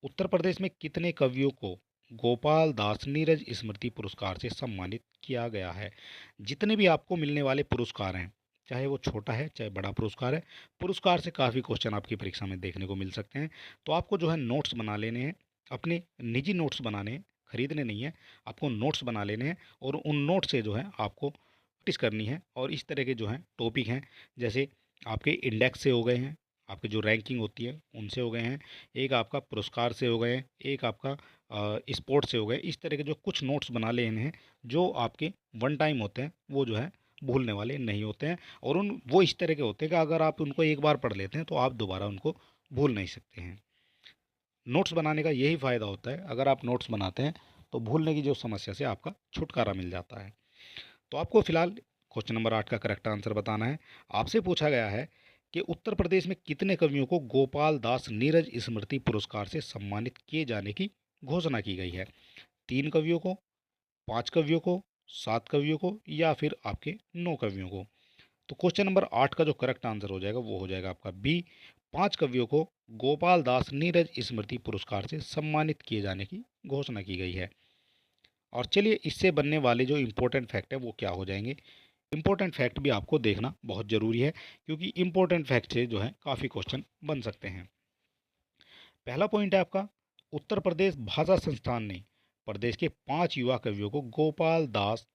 उत्तर प्रदेश में कितने कवियों को गोपाल दास नीरज स्मृति पुरस्कार से सम्मानित किया गया है? जितने भी आपको मिलने वाले पुरस्कार हैं, चाहे वो छोटा है चाहे बड़ा पुरस्कार है, पुरस्कार से काफ़ी क्वेश्चन आपकी परीक्षा में देखने को मिल सकते हैं। तो आपको जो है नोट्स बना लेने हैं, अपने निजी नोट्स बनाने हैं, खरीदने नहीं है, आपको नोट्स बना लेने हैं, और उन नोट से जो है आपको प्रैक्टिस करनी है। और इस तरह के जो हैं टॉपिक हैं, जैसे आपके इंडेक्स से हो गए हैं, आपकी जो रैंकिंग होती है उनसे हो गए हैं, एक आपका पुरस्कार से हो गए हैं, एक आपका स्पोर्ट्स से हो गए। इस तरह के जो कुछ नोट्स बना लेने हैं, जो आपके वन टाइम होते हैं, वो जो है भूलने वाले नहीं होते हैं। और उन वो इस तरह के होते हैं कि अगर आप उनको एक बार पढ़ लेते हैं तो आप दोबारा उनको भूल नहीं सकते हैं। नोट्स बनाने का यही फ़ायदा होता है, अगर आप नोट्स बनाते हैं तो भूलने की जो समस्या से आपका छुटकारा मिल जाता है। तो आपको फिलहाल क्वेश्चन नंबर 8 का करेक्ट आंसर बताना है। आपसे पूछा गया है कि उत्तर प्रदेश में कितने कवियों को गोपाल दास नीरज स्मृति पुरस्कार से सम्मानित किए जाने की घोषणा की गई है? 3 कवियों को, 5 कवियों को, 7 कवियों को, या फिर आपके 9 कवियों को? तो क्वेश्चन नंबर 8 का जो करेक्ट आंसर हो जाएगा वो हो जाएगा आपका बी, 5 कवियों को गोपाल दास नीरज स्मृति पुरस्कार से सम्मानित किए जाने की घोषणा की गई है। और चलिए इससे बनने वाले जो इम्पोर्टेंट फैक्ट है वो क्या हो जाएंगे। इम्पोर्टेंट फैक्ट भी आपको देखना बहुत ज़रूरी है, क्योंकि इम्पोर्टेंट फैक्ट से जो है काफ़ी क्वेश्चन बन सकते हैं। पहला पॉइंट है आपका, उत्तर प्रदेश भाषा संस्थान ने प्रदेश के 5 युवा कवियों को गोपाल दास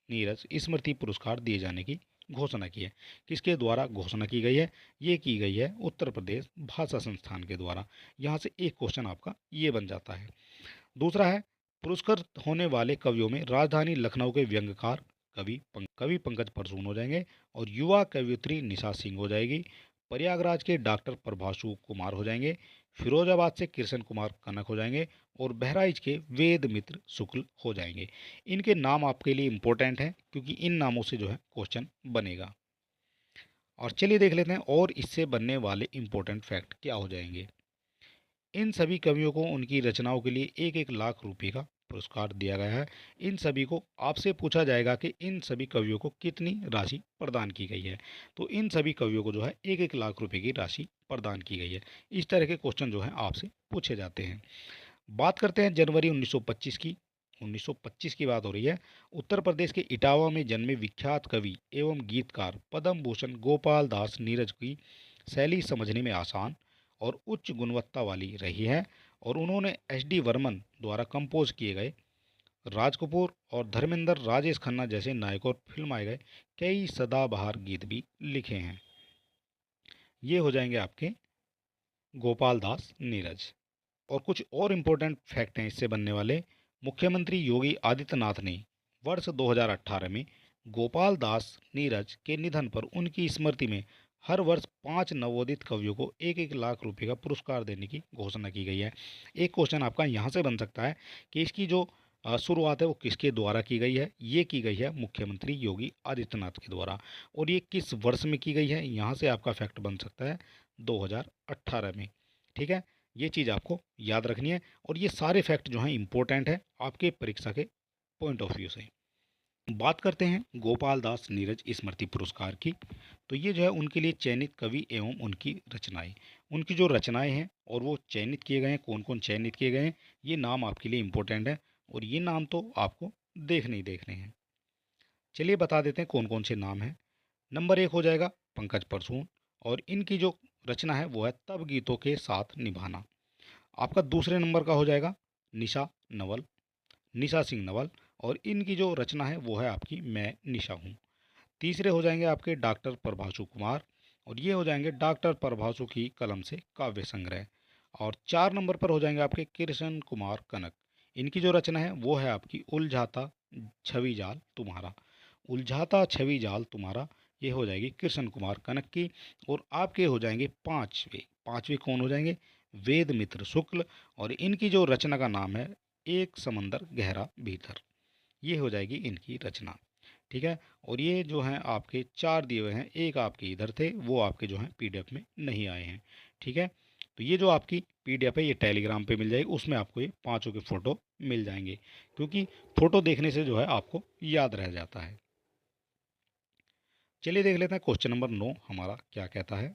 नीरज स्मृति पुरस्कार दिए जाने की घोषणा की है। किसके द्वारा घोषणा की गई है? ये की गई है उत्तर प्रदेश भाषा संस्थान के द्वारा। यहाँ से एक क्वेश्चन आपका ये बन जाता है। दूसरा है, पुरस्कृत होने वाले कवियों में राजधानी लखनऊ के व्यंग्यकार कवि पंकज परसून हो जाएंगे, और युवा कवियत्री निशा सिंह हो जाएगी, प्रयागराज के डॉक्टर प्रभाषु कुमार हो जाएंगे, फिरोजाबाद से कृष्ण कुमार कनक हो जाएंगे, और बहराइच के वेद मित्र शुक्ल हो जाएंगे। इनके नाम आपके लिए इम्पोर्टेंट हैं, क्योंकि इन नामों से जो है क्वेश्चन बनेगा। और चलिए देख लेते हैं और इससे बनने वाले इम्पोर्टेंट फैक्ट क्या हो जाएंगे। इन सभी कवियों को उनकी रचनाओं के लिए 1-1 लाख रुपए का पुरस्कार दिया गया है। इन सभी को आपसे पूछा जाएगा कि इन सभी कवियों को कितनी राशि प्रदान की गई है। तो इन सभी कवियों को जो है 1-1 लाख रुपए की राशि प्रदान की गई है। इस तरह के क्वेश्चन जो है आपसे पूछे जाते हैं। बात करते हैं जनवरी 1925 की। 1925 की बात हो रही है। उत्तर प्रदेश के इटावा में जन्मे विख्यात कवि एवं गीतकार पद्म भूषण गोपाल दास नीरज की शैली समझने में आसान और उच्च गुणवत्ता वाली रही है, और उन्होंने एस डी वर्मन द्वारा कंपोज किए गए, राज कपूर और धर्मेंद्र, राजेश खन्ना जैसे नायकों और फिल्माए गए कई सदाबहार गीत भी लिखे हैं। ये हो जाएंगे आपके गोपाल दास नीरज। और कुछ और इम्पोर्टेंट फैक्ट हैं इससे बनने वाले। मुख्यमंत्री योगी आदित्यनाथ ने वर्ष 2018 में गोपाल दास नीरज के निधन पर उनकी स्मृति में हर वर्ष 5 नवोदित कवियों को 1-1 लाख रुपए का पुरस्कार देने की घोषणा की गई है। एक क्वेश्चन आपका यहाँ से बन सकता है कि इसकी जो शुरुआत है वो किसके द्वारा की गई है? ये की गई है मुख्यमंत्री योगी आदित्यनाथ के द्वारा। और ये किस वर्ष में की गई है? यहाँ से आपका फैक्ट बन सकता है 2018 में। ठीक है, ये चीज़ आपको याद रखनी है। और ये सारे फैक्ट जो हैं इम्पोर्टेंट है आपके परीक्षा के पॉइंट ऑफ व्यू से। बात करते हैं गोपाल दास नीरज स्मृति पुरस्कार की। तो ये जो है उनके लिए चयनित कवि एवं उनकी रचनाएं, उनकी जो रचनाएं हैं और वो चयनित किए गए हैं, कौन कौन चयनित किए गए हैं, ये नाम आपके लिए इम्पोर्टेंट है और ये नाम तो आपको देखने ही देखने हैं। चलिए बता देते हैं कौन कौन से नाम हैं। नंबर 1 हो जाएगा पंकज परसून, और इनकी जो रचना है वो है तब गीतों के साथ निभाना। आपका दूसरे नंबर का हो जाएगा निशा नवल, निशा सिंह नवल, और इनकी जो रचना है वो है आपकी मैं निशा हूँ। तीसरे हो जाएंगे आपके डॉक्टर प्रभासु कुमार, और ये हो जाएंगे डॉक्टर प्रभासु की कलम से काव्य संग्रह। और 4 नंबर पर हो जाएंगे आपके कृष्ण कुमार कनक, इनकी जो रचना है वो है आपकी उलझाता छवि जाल तुम्हारा। उलझाता छवि जाल तुम्हारा, ये हो जाएगी कृष्ण कुमार कनक की। और आपके हो जाएंगे पांचवे, पांचवे कौन हो जाएंगे, वेद मित्र शुक्ल, और इनकी जो रचना का नाम है एक समंदर गहरा भीतर, ये हो जाएगी इनकी रचना। ठीक है, और ये जो हैं आपके 4 दिए हुए हैं, एक आपके इधर थे वो आपके जो हैं पीडीएफ में नहीं आए हैं। ठीक है, तो ये जो आपकी पीडीएफ है ये टेलीग्राम पे मिल जाएगी, उसमें आपको ये पांचों के फ़ोटो मिल जाएंगे, क्योंकि फ़ोटो देखने से जो है आपको याद रह जाता है। चलिए देख लेते हैं क्वेश्चन नंबर 9 हमारा क्या कहता है।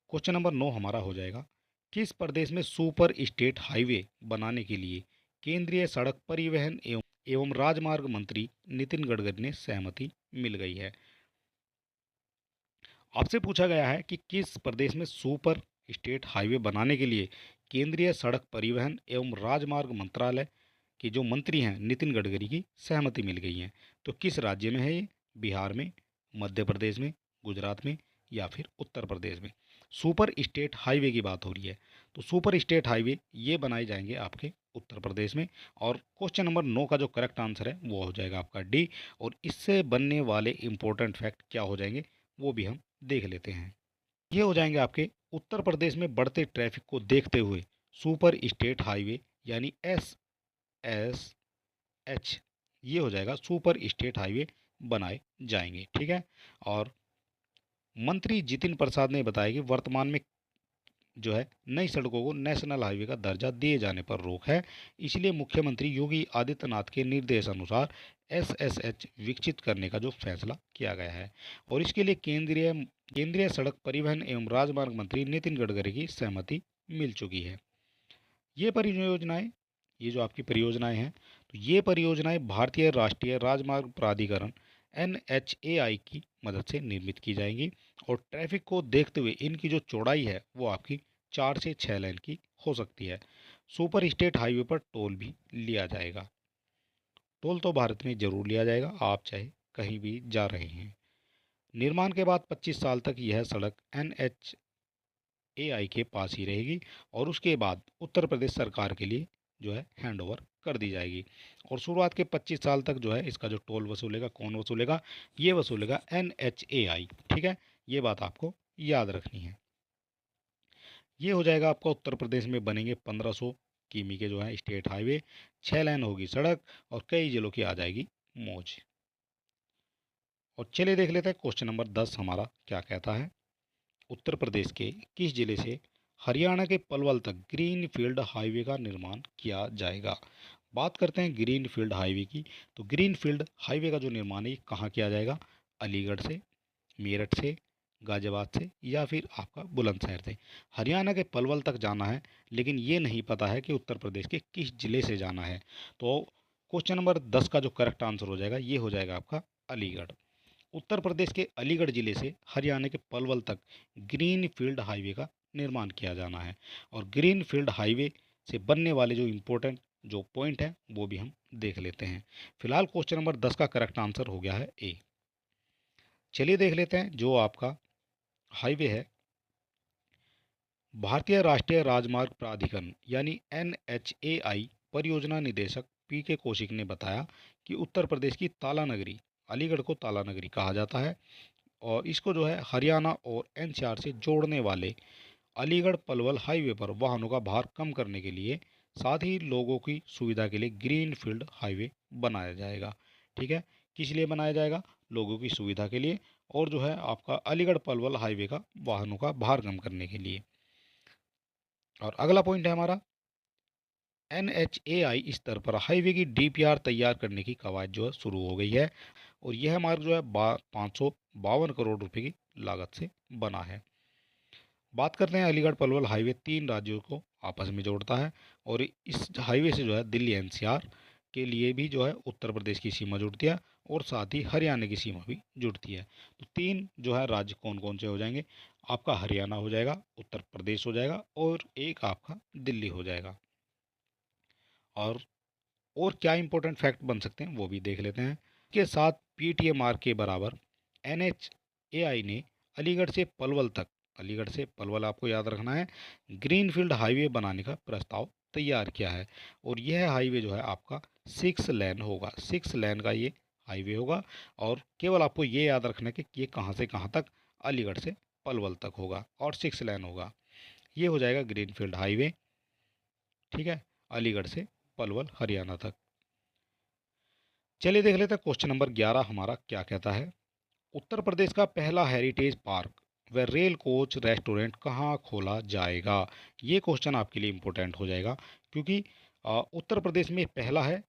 क्वेश्चन नंबर 9 हमारा हो जाएगा, किस प्रदेश में सुपर स्टेट हाईवे बनाने के लिए केंद्रीय सड़क परिवहन एवं राजमार्ग मंत्री नितिन गडकरी ने सहमति मिल गई है। आपसे पूछा गया है कि किस प्रदेश में सुपर स्टेट हाईवे बनाने के लिए केंद्रीय सड़क परिवहन एवं राजमार्ग मंत्रालय के जो मंत्री हैं नितिन गडकरी की सहमति मिल गई है। तो किस राज्य में है ये, बिहार में, मध्य प्रदेश में, गुजरात में, या फिर उत्तर प्रदेश में। सुपर स्टेट हाईवे की बात हो रही है, तो सुपर स्टेट हाईवे ये बनाए जाएंगे आपके उत्तर प्रदेश में। और क्वेश्चन नंबर 9 का जो करेक्ट आंसर है वो हो जाएगा आपका डी। और इससे बनने वाले इंपॉर्टेंट फैक्ट क्या हो जाएंगे वो भी हम देख लेते हैं। ये हो जाएंगे आपके उत्तर प्रदेश में बढ़ते ट्रैफिक को देखते हुए सुपर स्टेट हाईवे यानी एस एच, ये हो जाएगा सुपर स्टेट हाईवे बनाए जाएंगे। ठीक है, और मंत्री जितिन प्रसाद ने बताया कि वर्तमान में जो है नई सड़कों को नेशनल हाईवे का दर्जा दिए जाने पर रोक है, इसलिए मुख्यमंत्री योगी आदित्यनाथ के निर्देश अनुसार एसएसएच विकसित करने का जो फैसला किया गया है। और इसके लिए केंद्रीय केंद्रीय सड़क परिवहन एवं राजमार्ग मंत्री नितिन गडकरी की सहमति मिल चुकी है। ये परियोजनाएं, ये जो आपकी परियोजनाएं हैं, तो ये परियोजनाएं भारतीय राष्ट्रीय राजमार्ग प्राधिकरण NHAI की मदद से निर्मित की जाएंगी। और ट्रैफिक को देखते हुए इनकी जो चौड़ाई है वो आपकी 4 से 6 लेन की हो सकती है। सुपर स्टेट हाईवे पर टोल भी लिया जाएगा। टोल तो भारत में जरूर लिया जाएगा, आप चाहे कहीं भी जा रहे हैं। निर्माण के बाद 25 साल तक यह सड़क NHAI के पास ही रहेगी, और उसके बाद उत्तर प्रदेश सरकार के लिए जो है हैंड ओवर कर दी जाएगी। और शुरुआत के 25 साल तक जो है इसका जो टोल वसूलेगा, कौन वसूलेगा, ये वसूलेगा NHAI। ठीक है, ये बात आपको याद रखनी है। ये हो जाएगा आपका उत्तर प्रदेश में बनेंगे 1500 किमी के जो है स्टेट हाईवे, 6 लेन होगी सड़क, और कई जिलों की आ जाएगी मौज। और चलिए देख लेते हैं क्वेश्चन नंबर 10 हमारा क्या कहता है। उत्तर प्रदेश के किस जिले से हरियाणा के पलवल तक ग्रीन फील्ड हाईवे का निर्माण किया जाएगा। बात करते हैं ग्रीन फील्ड हाईवे की, तो ग्रीन फील्ड हाईवे का जो निर्माण है ये कहाँ किया जाएगा, अलीगढ़ से, मेरठ से, गाजियाबाद से, या फिर आपका बुलंदशहर से। हरियाणा के पलवल तक जाना है, लेकिन ये नहीं पता है कि उत्तर प्रदेश के किस जिले से जाना है। तो क्वेश्चन नंबर 10 का जो करेक्ट आंसर हो जाएगा ये हो जाएगा आपका अलीगढ़। उत्तर प्रदेश के अलीगढ़ जिले से हरियाणा के पलवल तक ग्रीन फील्ड हाईवे का निर्माण किया जाना है। और ग्रीन फील्ड हाईवे से बनने वाले जो इम्पोर्टेंट जो पॉइंट है वो भी हम देख लेते हैं। फिलहाल क्वेश्चन नंबर 10 का करेक्ट आंसर हो गया है ए। चलिए देख लेते हैं जो आपका हाईवे है। भारतीय राष्ट्रीय राजमार्ग प्राधिकरण यानी NHAI परियोजना निदेशक PK कौशिक ने बताया कि उत्तर प्रदेश की ताला नगरी, अलीगढ़ को ताला नगरी कहा जाता है, और इसको जो है हरियाणा और NCR से जोड़ने वाले अलीगढ़ पलवल हाईवे पर वाहनों का भार कम करने के लिए, साथ ही लोगों की सुविधा के लिए ग्रीन फील्ड हाईवे बनाया जाएगा। ठीक है, किस लिए बनाया जाएगा, लोगों की सुविधा के लिए, और जो है आपका अलीगढ़ पलवल हाईवे का वाहनों का भार कम करने के लिए। और अगला पॉइंट है हमारा NHAI स्तर पर हाईवे की DPR तैयार करने की कवायद जो है शुरू हो गई है और यह मार्ग जो है 552 करोड़ रुपए की लागत से बना है। बात करते हैं अलीगढ़ पलवल हाईवे 3 राज्यों को आपस में जोड़ता है और इस हाईवे से जो है दिल्ली NCR के लिए भी जो है उत्तर प्रदेश की सीमा जुड़ती है और साथ ही हरियाणा की सीमा भी जुड़ती है। तो 3 जो है राज्य कौन कौन से हो जाएंगे, आपका हरियाणा हो जाएगा, उत्तर प्रदेश हो जाएगा और एक आपका दिल्ली हो जाएगा। और क्या इंपॉर्टेंट फैक्ट बन सकते हैं वो भी देख लेते हैं। के साथ PTMR के बराबर NHAI ने अलीगढ़ से पलवल तक, अलीगढ़ से पलवल आपको याद रखना है, ग्रीनफील्ड हाईवे बनाने का प्रस्ताव तैयार किया है और यह हाईवे जो है आपका 6 लेन होगा। 6 लेन का ये हाईवे होगा और केवल आपको ये याद रखना है कि ये कहाँ से कहाँ तक, अलीगढ़ से पलवल तक होगा और 6 लेन होगा। ये हो जाएगा ग्रीनफील्ड हाईवे, ठीक है, अलीगढ़ से पलवल हरियाणा तक। चलिए देख लेते हैं क्वेश्चन नंबर 11 हमारा क्या कहता है। उत्तर प्रदेश का पहला हेरिटेज पार्क व रेल कोच रेस्टोरेंट कहाँ खोला जाएगा। ये क्वेश्चन आपके लिए इम्पोर्टेंट हो जाएगा क्योंकि उत्तर प्रदेश में पहला है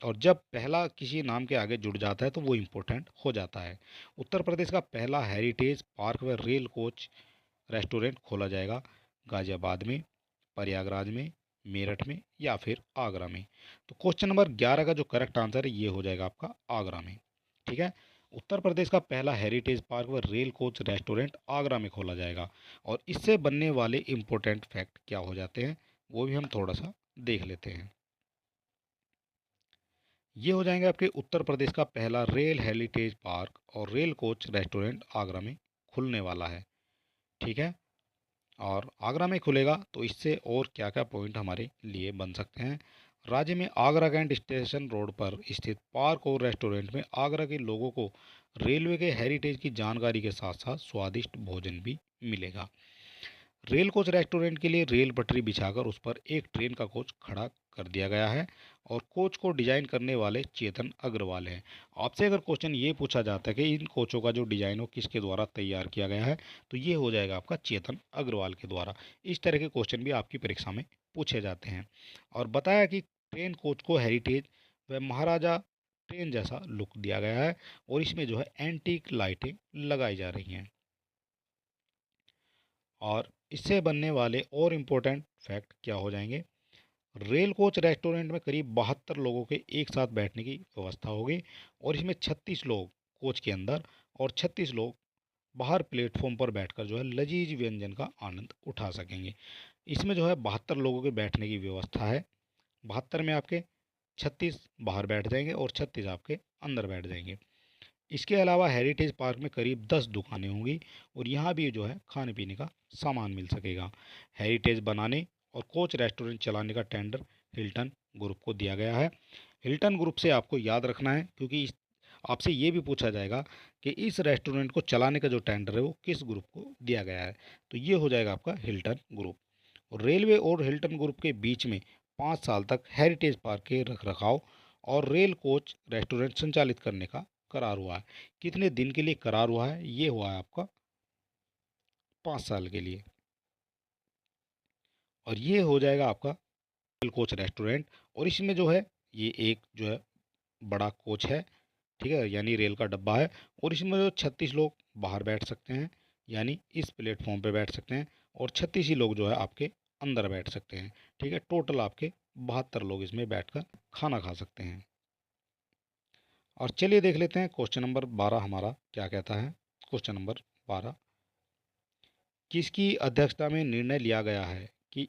और जब पहला किसी नाम के आगे जुड़ जाता है तो वो इम्पोर्टेंट हो जाता है। उत्तर प्रदेश का पहला हेरिटेज पार्क व रेल कोच रेस्टोरेंट खोला जाएगा गाजियाबाद में, प्रयागराज में, मेरठ में या फिर आगरा में। तो क्वेश्चन नंबर 11 का जो करेक्ट आंसर है ये हो जाएगा आपका आगरा में, ठीक है। उत्तर प्रदेश का पहला हेरिटेज पार्क व रेल कोच रेस्टोरेंट आगरा में खोला जाएगा और इससे बनने वाले इम्पोर्टेंट फैक्ट क्या हो जाते हैं वो भी हम थोड़ा सा देख लेते हैं। ये हो जाएंगे आपके उत्तर प्रदेश का पहला रेल हेरिटेज पार्क और रेल कोच रेस्टोरेंट आगरा में खुलने वाला है, ठीक है। और आगरा में खुलेगा तो इससे और क्या क्या पॉइंट हमारे लिए बन सकते हैं। राज्य में आगरा कैंट स्टेशन रोड पर स्थित पार्क और रेस्टोरेंट में आगरा के लोगों को रेलवे के हेरिटेज की जानकारी के साथ साथ स्वादिष्ट भोजन भी मिलेगा। रेल कोच रेस्टोरेंट के लिए रेल पटरी बिछाकर उस पर एक ट्रेन का कोच खड़ा कर दिया गया है और कोच को डिजाइन करने वाले चेतन अग्रवाल हैं। आपसे अगर क्वेश्चन ये पूछा जाता है कि इन कोचों का जो डिजाइन हो किसके द्वारा तैयार किया गया है तो ये हो जाएगा आपका चेतन अग्रवाल के द्वारा। इस तरह के क्वेश्चन भी आपकी परीक्षा में पूछे जाते हैं। और बताया कि ट्रेन कोच को हेरिटेज व महाराजा ट्रेन जैसा लुक दिया गया है और इसमें जो है एंटीक लाइटें लगाई जा रही हैं। और इससे बनने वाले और इम्पोर्टेंट फैक्ट क्या हो जाएंगे। रेल कोच रेस्टोरेंट में करीब 72 लोगों के एक साथ बैठने की व्यवस्था होगी और इसमें 36 लोग कोच के अंदर और 36 लोग बाहर प्लेटफॉर्म पर बैठकर जो है लजीज व्यंजन का आनंद उठा सकेंगे। इसमें जो है 72 लोगों के बैठने की व्यवस्था है। 72 में आपके 36 बाहर बैठ जाएंगे और 36 आपके अंदर बैठ जाएंगे। इसके अलावा हेरिटेज पार्क में करीब 10 दुकानें होंगी और यहाँ भी जो है खाने पीने का सामान मिल सकेगा। हेरिटेज बनाने और कोच रेस्टोरेंट चलाने का टेंडर हिल्टन ग्रुप को दिया गया है। हिल्टन ग्रुप से आपको याद रखना है क्योंकि आपसे ये भी पूछा जाएगा कि इस रेस्टोरेंट को चलाने का जो टेंडर है वो किस ग्रुप को दिया गया है। तो ये हो जाएगा आपका हिल्टन ग्रुप। और रेलवे और हिल्टन ग्रुप के बीच में 5 साल तक हेरिटेज पार्क के रखरखाव और रेल कोच रेस्टोरेंट संचालित करने का करार हुआ है। कितने दिन के लिए करार हुआ है, ये हुआ है आपका 5 साल के लिए। और ये हो जाएगा आपका रेल कोच रेस्टोरेंट और इसमें जो है ये एक जो है बड़ा कोच है, ठीक है, यानी रेल का डब्बा है और इसमें जो 36 लोग बाहर बैठ सकते हैं यानी इस प्लेटफॉर्म पे बैठ सकते हैं और 36 ही लोग जो है आपके अंदर बैठ सकते हैं, ठीक है। टोटल आपके 72 लोग इसमें बैठकर खाना खा सकते हैं। और चलिए देख लेते हैं क्वेश्चन नंबर 12 हमारा क्या कहता है। क्वेश्चन नंबर 12, किसकी अध्यक्षता में निर्णय लिया गया है कि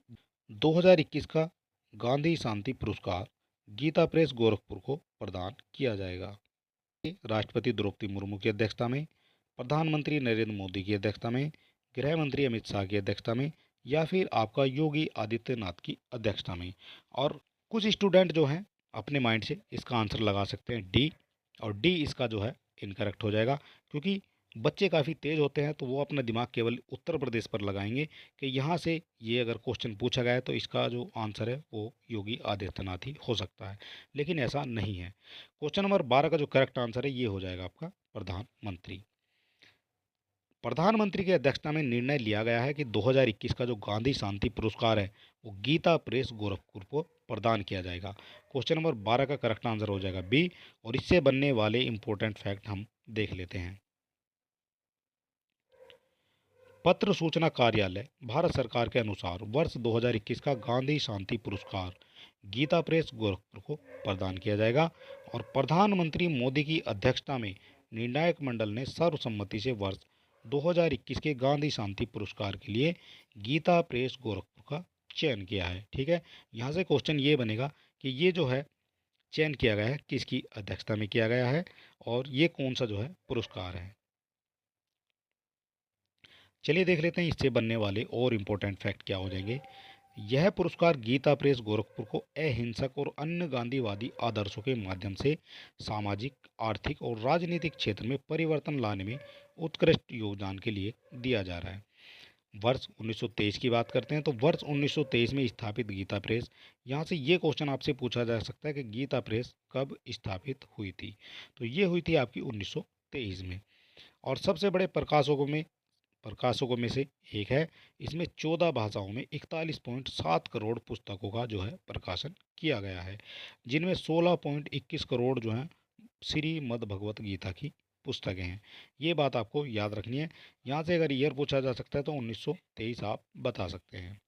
2021 का गांधी शांति पुरस्कार गीता प्रेस गोरखपुर को प्रदान किया जाएगा। राष्ट्रपति द्रौपदी मुर्मू की अध्यक्षता में, प्रधानमंत्री नरेंद्र मोदी की अध्यक्षता में, गृह मंत्री अमित शाह की अध्यक्षता में या फिर आपका योगी आदित्यनाथ की अध्यक्षता में। और कुछ स्टूडेंट जो हैं अपने माइंड से इसका आंसर लगा सकते हैं डी, और डी इसका जो है इनकरेक्ट हो जाएगा क्योंकि बच्चे काफ़ी तेज़ होते हैं तो वो अपना दिमाग केवल उत्तर प्रदेश पर लगाएंगे कि यहाँ से ये अगर क्वेश्चन पूछा गया है तो इसका जो आंसर है वो योगी आदित्यनाथ ही हो सकता है, लेकिन ऐसा नहीं है। क्वेश्चन नंबर 12 का जो करेक्ट आंसर है ये हो जाएगा आपका प्रधानमंत्री। प्रधानमंत्री की अध्यक्षता में निर्णय लिया गया है कि 2021 का जो गांधी शांति पुरस्कार है वो गीता प्रेस गोरखपुर को प्रदान किया जाएगा। क्वेश्चन नंबर 12 का करेक्ट आंसर हो जाएगा बी। और इससे बनने वाले इंपॉर्टेंट फैक्ट हम देख लेते हैं। पत्र सूचना कार्यालय भारत सरकार के अनुसार वर्ष 2021 का गांधी शांति पुरस्कार गीता प्रेस गोरखपुर को प्रदान किया जाएगा। और प्रधानमंत्री मोदी की अध्यक्षता में निर्णायक मंडल ने सर्वसम्मति से वर्ष 2021 के गांधी शांति पुरस्कार के लिए गीता प्रेस गोरखपुर का चयन किया है। ठीक है, यहाँ से क्वेश्चन ये बनेगा कि ये जो है चयन किया गया है किसकी अध्यक्षता में किया गया है और ये कौन सा जो है पुरस्कार है। चलिए देख लेते हैं इससे बनने वाले और इम्पोर्टेंट फैक्ट क्या हो जाएंगे। यह पुरस्कार गीता प्रेस गोरखपुर को अहिंसक और अन्य गांधीवादी आदर्शों के माध्यम से सामाजिक, आर्थिक और राजनीतिक क्षेत्र में परिवर्तन लाने में उत्कृष्ट योगदान के लिए दिया जा रहा है। वर्ष 1923 की बात करते हैं तो वर्ष 1923 में स्थापित गीता प्रेस, यहाँ से ये क्वेश्चन आपसे पूछा जा सकता है कि गीता प्रेस कब स्थापित हुई थी। तो ये हुई थी आपकी 1923 में। और सबसे बड़े प्रकाशकों में से एक है। इसमें 14 भाषाओं में 41.7 करोड़ पुस्तकों का जो है प्रकाशन किया गया है, जिनमें 16.21 करोड़ जो है श्रीमद् भगवत गीता की पुस्तकें हैं। ये बात आपको याद रखनी है। यहाँ से अगर ईयर पूछा जा सकता है तो 1923 आप बता सकते हैं।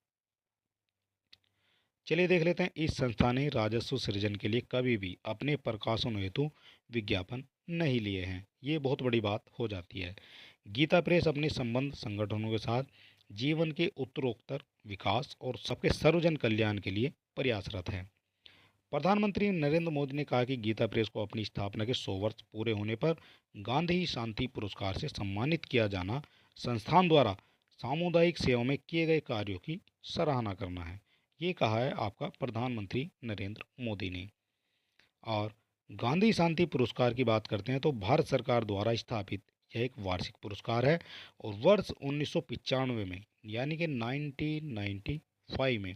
चलिए देख लेते हैं, इस संस्था ने राजस्व सृजन के लिए कभी भी अपने प्रकाशन हेतु विज्ञापन नहीं लिए हैं। ये बहुत बड़ी बात हो जाती है। गीता प्रेस अपने संबंध संगठनों के साथ जीवन के उत्तरोत्तर विकास और सबके सर्वजन कल्याण के लिए प्रयासरत है। प्रधानमंत्री नरेंद्र मोदी ने कहा कि गीता प्रेस को अपनी स्थापना के 100 वर्ष पूरे होने पर गांधी शांति पुरस्कार से सम्मानित किया जाना संस्थान द्वारा सामुदायिक सेवा में किए गए कार्यों की सराहना करना है। ये कहा है आपका प्रधानमंत्री नरेंद्र मोदी ने। और गांधी शांति पुरस्कार की बात करते हैं तो भारत सरकार द्वारा स्थापित यह एक वार्षिक पुरस्कार है। और वर्ष 1995 में यानी कि 1995 में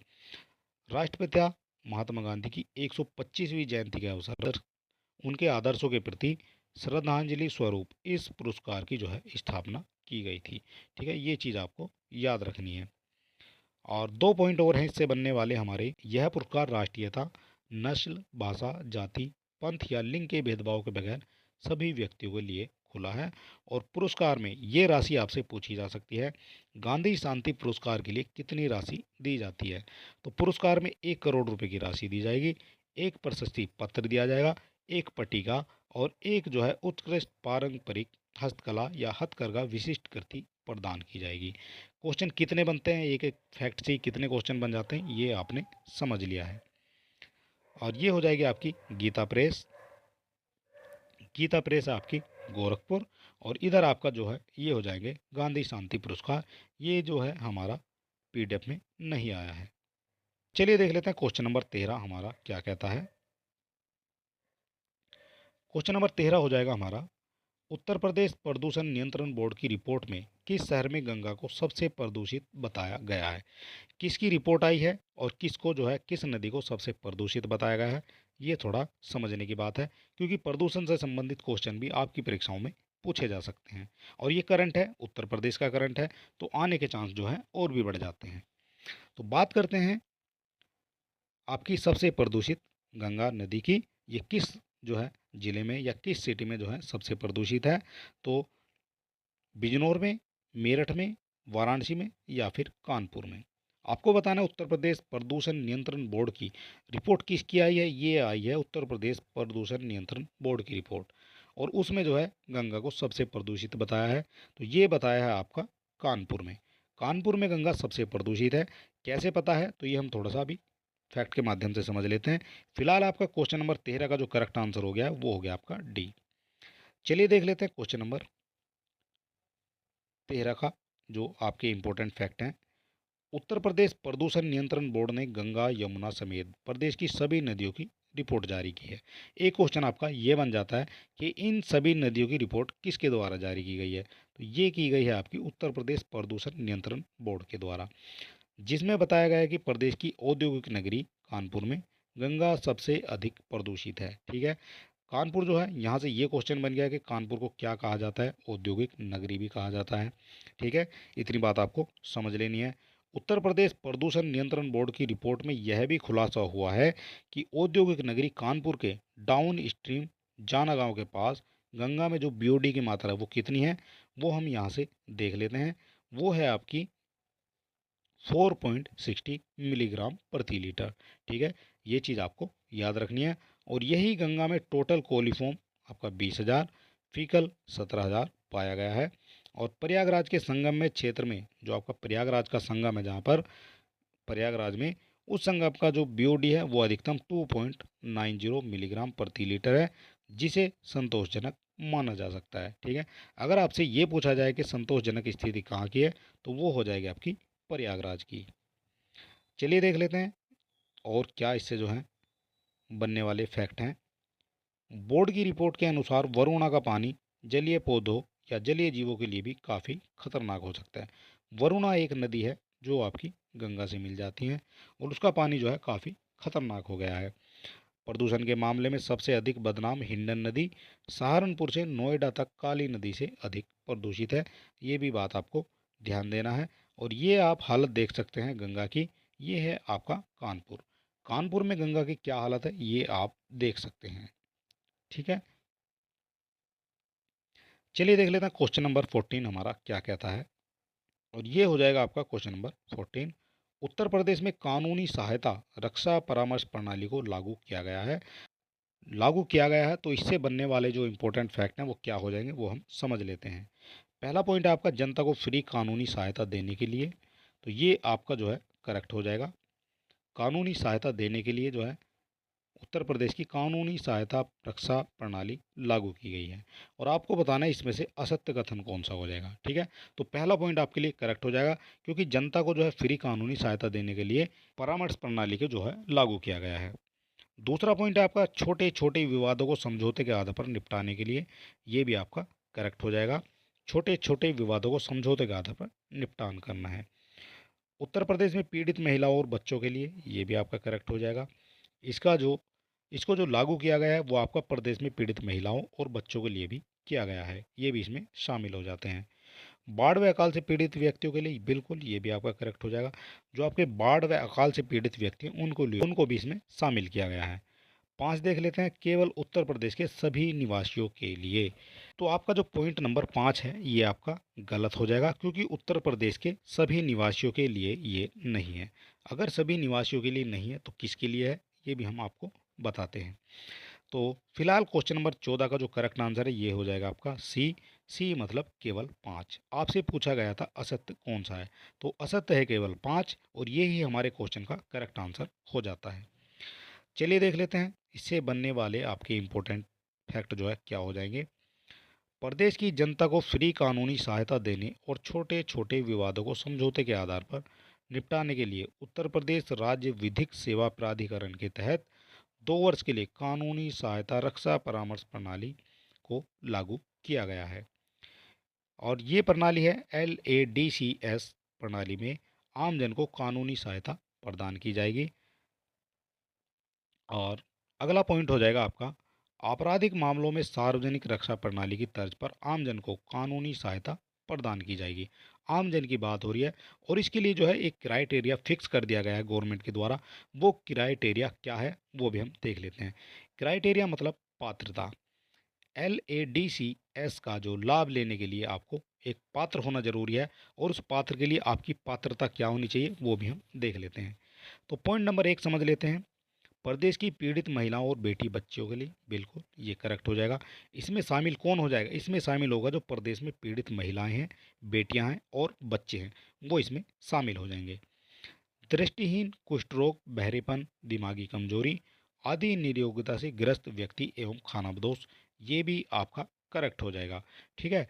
राष्ट्रपिता महात्मा गांधी की 125वीं जयंती के अवसर पर उनके आदर्शों के प्रति श्रद्धांजलि स्वरूप इस पुरस्कार की जो है स्थापना की गई थी। ठीक है, ये चीज़ आपको याद रखनी है। और 2 पॉइंट और हैं इससे बनने वाले हमारे। यह पुरस्कार राष्ट्रीयता, नस्ल, भाषा, जाति, पंथ या लिंग के भेदभाव के बगैर सभी व्यक्तियों के लिए खुला है। और पुरस्कार में ये राशि आपसे पूछी जा सकती है, गांधी शांति पुरस्कार के लिए कितनी राशि दी जाती है। तो पुरस्कार में 1 करोड़ रुपए की राशि दी जाएगी, एक प्रशस्ति पत्र दिया जाएगा, एक पट्टिका और एक जो है उत्कृष्ट पारंपरिक हस्तकला या हथकरघा विशिष्ट कृति प्रदान की जाएगी। क्वेश्चन कितने बनते हैं, एक एक फैक्ट से कितने क्वेश्चन बन जाते हैं ये आपने समझ लिया है। और ये हो जाएगी आपकी गीता प्रेस। गीता प्रेस आपकी गोरखपुर। और इधर आपका जो है ये हो जाएंगे गांधी शांति पुरस्कार। ये जो है हमारा पीडीएफ में नहीं आया है। चलिए देख लेते हैं क्वेश्चन नंबर 13 हमारा क्या कहता है। क्वेश्चन नंबर 13 हो जाएगा हमारा, उत्तर प्रदेश प्रदूषण नियंत्रण बोर्ड की रिपोर्ट में किस शहर में गंगा को सबसे प्रदूषित बताया गया है। किसकी रिपोर्ट आई है और किसको जो है किस नदी को सबसे प्रदूषित बताया गया है, ये थोड़ा समझने की बात है, क्योंकि प्रदूषण से संबंधित क्वेश्चन भी आपकी परीक्षाओं में पूछे जा सकते हैं। और ये करंट है, उत्तर प्रदेश का करंट है, तो आने के चांस जो है और भी बढ़ जाते हैं। तो बात करते हैं आपकी सबसे प्रदूषित गंगा नदी की। ये किस जो है ज़िले में या किस सिटी में जो है सबसे प्रदूषित है। तो बिजनौर में, मेरठ में, वाराणसी में या फिर कानपुर में। आपको बताना है उत्तर प्रदेश प्रदूषण नियंत्रण बोर्ड की रिपोर्ट किसकी आई है। ये आई है उत्तर प्रदेश प्रदूषण नियंत्रण बोर्ड की रिपोर्ट। और उसमें जो है गंगा को सबसे प्रदूषित बताया है। तो ये बताया है आपका कानपुर में। कानपुर में गंगा सबसे प्रदूषित है। कैसे पता है तो ये हम थोड़ा सा भी फैक्ट के माध्यम से समझ लेते हैं। फिलहाल आपका क्वेश्चन नंबर 13 का जो करेक्ट आंसर हो गया है वो हो गया आपका डी। चलिए देख लेते हैं क्वेश्चन नंबर 13 का जो आपके इंपॉर्टेंट फैक्ट हैं। उत्तर प्रदेश प्रदूषण नियंत्रण बोर्ड ने गंगा, यमुना समेत प्रदेश की सभी नदियों की रिपोर्ट जारी की है। एक क्वेश्चन आपका ये बन जाता है कि इन सभी नदियों की रिपोर्ट किसके द्वारा जारी की गई है। तो ये की गई है आपकी उत्तर प्रदेश प्रदूषण नियंत्रण बोर्ड के द्वारा, जिसमें बताया गया है कि प्रदेश की औद्योगिक नगरी कानपुर में गंगा सबसे अधिक प्रदूषित है। ठीक है, कानपुर जो है, यहाँ से ये क्वेश्चन बन गया कि कानपुर को क्या कहा जाता है, औद्योगिक नगरी भी कहा जाता है। ठीक है, इतनी बात आपको समझ लेनी है। उत्तर प्रदेश प्रदूषण नियंत्रण बोर्ड की रिपोर्ट में यह भी खुलासा हुआ है कि औद्योगिक नगरी कानपुर के डाउन स्ट्रीम जाना गांव के पास गंगा में जो बीओडी की मात्रा है वो कितनी है, वो हम यहाँ से देख लेते हैं। वो है आपकी 4.60 मिलीग्राम प्रति लीटर। ठीक है, ये चीज़ आपको याद रखनी है। और यही गंगा में टोटल कोलीफॉर्म आपका 20,000, फीकल 17,000 पाया गया है। और प्रयागराज के संगम में क्षेत्र में जो आपका प्रयागराज का संगम है, जहाँ पर प्रयागराज में, उस संगम का जो बीओडी है वो अधिकतम 2.90 मिलीग्राम प्रति लीटर है, जिसे संतोषजनक माना जा सकता है। ठीक है, अगर आपसे ये पूछा जाए कि संतोषजनक स्थिति कहाँ की है, तो वो हो जाएगी आपकी प्रयागराज की। चलिए देख लेते हैं और क्या इससे जो है बनने वाले फैक्ट हैं। बोर्ड की रिपोर्ट के अनुसार वरुणा का पानी जलीय पौधों या जलीय जीवों के लिए भी काफ़ी खतरनाक हो सकता है। वरुणा एक नदी है जो आपकी गंगा से मिल जाती है, और उसका पानी जो है काफ़ी खतरनाक हो गया है। प्रदूषण के मामले में सबसे अधिक बदनाम हिंडन नदी सहारनपुर से नोएडा तक काली नदी से अधिक प्रदूषित है। ये भी बात आपको ध्यान देना है। और ये आप हालत देख सकते हैं गंगा की, ये है आपका कानपुर। कानपुर में गंगा की क्या हालत है ये आप देख सकते हैं। ठीक है, चलिए देख लेते हैं क्वेश्चन नंबर 14 हमारा क्या कहता है। और ये हो जाएगा आपका क्वेश्चन नंबर 14। उत्तर प्रदेश में कानूनी सहायता रक्षा परामर्श प्रणाली को लागू किया गया है। लागू किया गया है, तो इससे बनने वाले जो इंपॉर्टेंट फैक्ट हैं वो क्या हो जाएंगे वो हम समझ लेते हैं। पहला पॉइंट है आपका जनता को फ्री कानूनी सहायता देने के लिए, तो ये आपका जो है करेक्ट हो जाएगा। कानूनी सहायता देने के लिए जो है उत्तर प्रदेश की कानूनी सहायता रक्षा प्रणाली लागू की गई है। और आपको बताना है इसमें से असत्य कथन कौन सा हो जाएगा। ठीक है, तो पहला पॉइंट आपके लिए करेक्ट हो जाएगा, क्योंकि जनता को जो है फ्री कानूनी सहायता देने के लिए परामर्श प्रणाली को जो है लागू किया गया है। दूसरा पॉइंट है आपका छोटे छोटे विवादों को समझौते के आधार पर निपटाने के लिए, ये भी आपका करेक्ट हो जाएगा। छोटे छोटे विवादों को समझौते के आधार पर निपटान करना है। उत्तर प्रदेश में पीड़ित महिलाओं और बच्चों के लिए, ये भी आपका करेक्ट हो जाएगा। इसका जो इसको जो लागू किया गया है वो आपका प्रदेश में पीड़ित महिलाओं और बच्चों के लिए भी किया गया है, ये भी इसमें शामिल हो जाते हैं। बाढ़ व अकाल से पीड़ित व्यक्तियों के लिए बिल्कुल, ये भी आपका करेक्ट हो जाएगा। जो आपके बाढ़ व अकाल से पीड़ित व्यक्ति हैं उनको भी इसमें शामिल किया गया है। 5 देख लेते हैं, केवल उत्तर प्रदेश के सभी निवासियों के लिए। तो आपका जो पॉइंट नंबर 5 है ये आपका गलत हो जाएगा, क्योंकि उत्तर प्रदेश के सभी निवासियों के लिए ये नहीं है। अगर सभी निवासियों के लिए नहीं है तो किसके लिए है, ये भी हम आपको बताते हैं। तो फिलहाल क्वेश्चन नंबर 14 का जो करेक्ट आंसर है ये हो जाएगा आपका सी। सी मतलब केवल 5। आपसे पूछा गया था असत्य कौन सा है, तो असत्य है केवल 5, और ये ही हमारे क्वेश्चन का करेक्ट आंसर हो जाता है। चलिए देख लेते हैं इससे बनने वाले आपके इम्पोर्टेंट फैक्ट जो है क्या हो जाएंगे। प्रदेश की जनता को फ्री कानूनी सहायता देने और छोटे छोटे विवादों को समझौते के आधार पर निपटाने के लिए उत्तर प्रदेश राज्य विधिक सेवा प्राधिकरण के तहत 2 वर्ष के लिए कानूनी सहायता रक्षा परामर्श प्रणाली को लागू किया गया है। और ये प्रणाली है LADCS प्रणाली में आमजन को कानूनी सहायता प्रदान की जाएगी। और अगला पॉइंट हो जाएगा आपका, आपराधिक मामलों में सार्वजनिक रक्षा प्रणाली की तर्ज पर आमजन को कानूनी सहायता प्रदान की जाएगी। आमजन की बात हो रही है, और इसके लिए जो है एक क्राइटेरिया फिक्स कर दिया गया है गवर्नमेंट के द्वारा। वो क्राइटेरिया क्या है वो भी हम देख लेते हैं। क्राइटेरिया मतलब पात्रता। LADCS का जो लाभ लेने के लिए आपको एक पात्र होना जरूरी है, और उस पात्र के लिए आपकी पात्रता क्या होनी चाहिए वो भी हम देख लेते हैं। तो पॉइंट नंबर 1 समझ लेते हैं। प्रदेश की पीड़ित महिलाओं और बेटी बच्चियों के लिए, बिल्कुल ये करेक्ट हो जाएगा। इसमें शामिल कौन हो जाएगा, इसमें शामिल होगा जो प्रदेश में पीड़ित महिलाएं हैं, बेटियां हैं और बच्चे हैं, वो इसमें शामिल हो जाएंगे। दृष्टिहीन, कुष्ठ रोग, बहरेपन, दिमागी कमजोरी आदि निरोगता से ग्रस्त व्यक्ति एवं खानाबदोश, ये भी आपका करेक्ट हो जाएगा। ठीक है,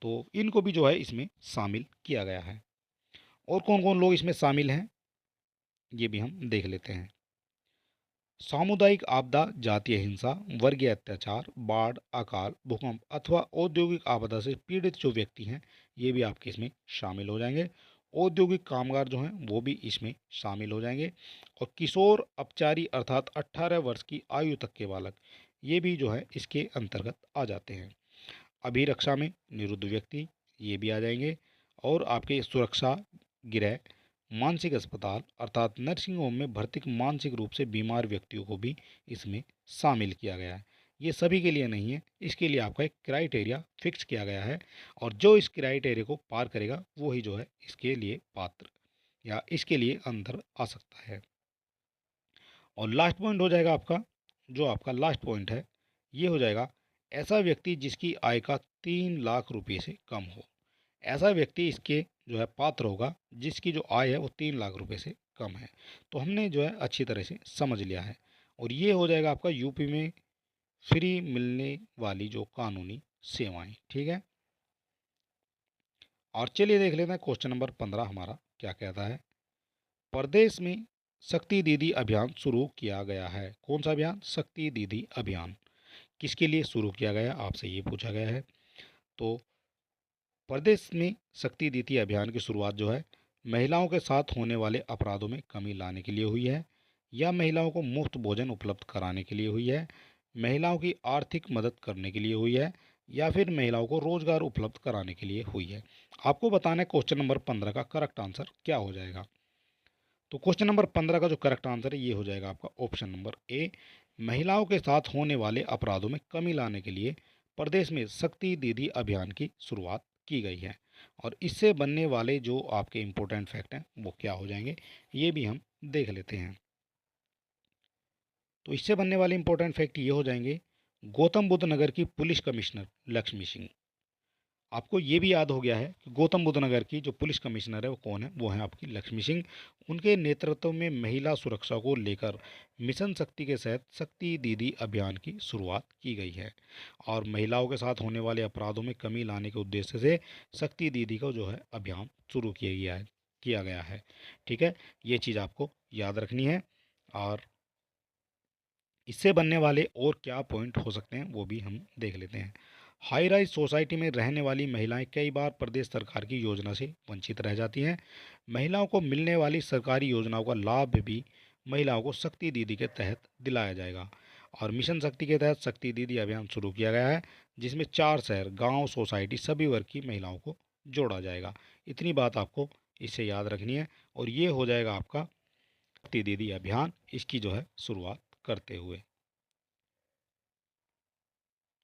तो इनको भी जो है इसमें शामिल किया गया है। और कौन कौन लोग इसमें शामिल हैं ये भी हम देख लेते हैं। सामुदायिक आपदा, जातीय हिंसा, वर्गीय अत्याचार, बाढ़, अकाल, भूकंप अथवा औद्योगिक आपदा से पीड़ित जो व्यक्ति हैं ये भी आपके इसमें शामिल हो जाएंगे। औद्योगिक कामगार जो हैं वो भी इसमें शामिल हो जाएंगे। और किशोर अपचारी अर्थात 18 वर्ष की आयु तक के बालक, ये भी जो है इसके अंतर्गत आ जाते हैं। अभिरक्षा में निरुद्ध व्यक्ति, ये भी आ जाएंगे। और आपके सुरक्षा गृह, मानसिक अस्पताल अर्थात नर्सिंग होम में भर्ती मानसिक रूप से बीमार व्यक्तियों को भी इसमें शामिल किया गया है। ये सभी के लिए नहीं है, इसके लिए आपका एक क्राइटेरिया फिक्स किया गया है, और जो इस क्राइटेरिया को पार करेगा वो ही जो है इसके लिए पात्र या इसके लिए अंदर आ सकता है। और लास्ट पॉइंट हो जाएगा आपका, जो आपका लास्ट पॉइंट है ये हो जाएगा, ऐसा व्यक्ति जिसकी आय का 3 लाख रुपये से कम हो। ऐसा व्यक्ति इसके जो है पात्र होगा जिसकी जो आय है वो 3 लाख रुपये से कम है। तो हमने जो है अच्छी तरह से समझ लिया है, और ये हो जाएगा आपका यूपी में फ्री मिलने वाली जो कानूनी सेवाएं। ठीक है, और चलिए देख लेते हैं क्वेश्चन नंबर 15 हमारा क्या कहता है। प्रदेश में शक्ति दीदी अभियान शुरू किया गया है। कौन सा अभियान? शक्ति दीदी अभियान। किसके लिए शुरू किया गया, आपसे ये पूछा गया है। तो प्रदेश में शक्ति दीदी अभियान की शुरुआत जो है महिलाओं के साथ होने वाले अपराधों में कमी लाने के लिए हुई है, या महिलाओं को मुफ्त भोजन उपलब्ध कराने के लिए हुई है, महिलाओं की आर्थिक मदद करने के लिए हुई है, या फिर महिलाओं को रोजगार उपलब्ध कराने के लिए हुई है। आपको बताना है क्वेश्चन नंबर 15 का करेक्ट आंसर क्या हो जाएगा। तो क्वेश्चन नंबर 15 का जो करेक्ट आंसर है ये हो जाएगा आपका ऑप्शन नंबर ए, महिलाओं के साथ होने वाले अपराधों में कमी लाने के लिए प्रदेश में शक्ति दीदी अभियान की शुरुआत की गई है। और इससे बनने वाले जो आपके इम्पोर्टेंट फैक्ट हैं वो क्या हो जाएंगे, ये भी हम देख लेते हैं। तो इससे बनने वाले इम्पोर्टेंट फैक्ट ये हो जाएंगे, गौतम बुद्ध नगर की पुलिस कमिश्नर लक्ष्मी सिंह। आपको ये भी याद हो गया है कि गौतम बुद्ध नगर की जो पुलिस कमिश्नर है वो कौन है, वो है आपकी लक्ष्मी सिंह। उनके नेतृत्व में महिला सुरक्षा को लेकर मिशन शक्ति के तहत शक्ति दीदी अभियान की शुरुआत की गई है, और महिलाओं के साथ होने वाले अपराधों में कमी लाने के उद्देश्य से शक्ति दीदी का जो है अभियान शुरू किया गया है। ठीक है, ये चीज़ आपको याद रखनी है। और इससे बनने वाले और क्या पॉइंट हो सकते हैं वो भी हम देख लेते हैं। हाई राइज सोसाइटी में रहने वाली महिलाएं कई बार प्रदेश सरकार की योजना से वंचित रह जाती हैं। महिलाओं को मिलने वाली सरकारी योजनाओं का लाभ भी महिलाओं को शक्ति दीदी के तहत दिलाया जाएगा। और मिशन शक्ति के तहत शक्ति दीदी अभियान शुरू किया गया है, जिसमें 4 शहर, गांव, सोसाइटी, सभी वर्ग की महिलाओं को जोड़ा जाएगा। इतनी बात आपको इससे याद रखनी है, और ये हो जाएगा आपका शक्ति दीदी अभियान, इसकी जो है शुरुआत करते हुए,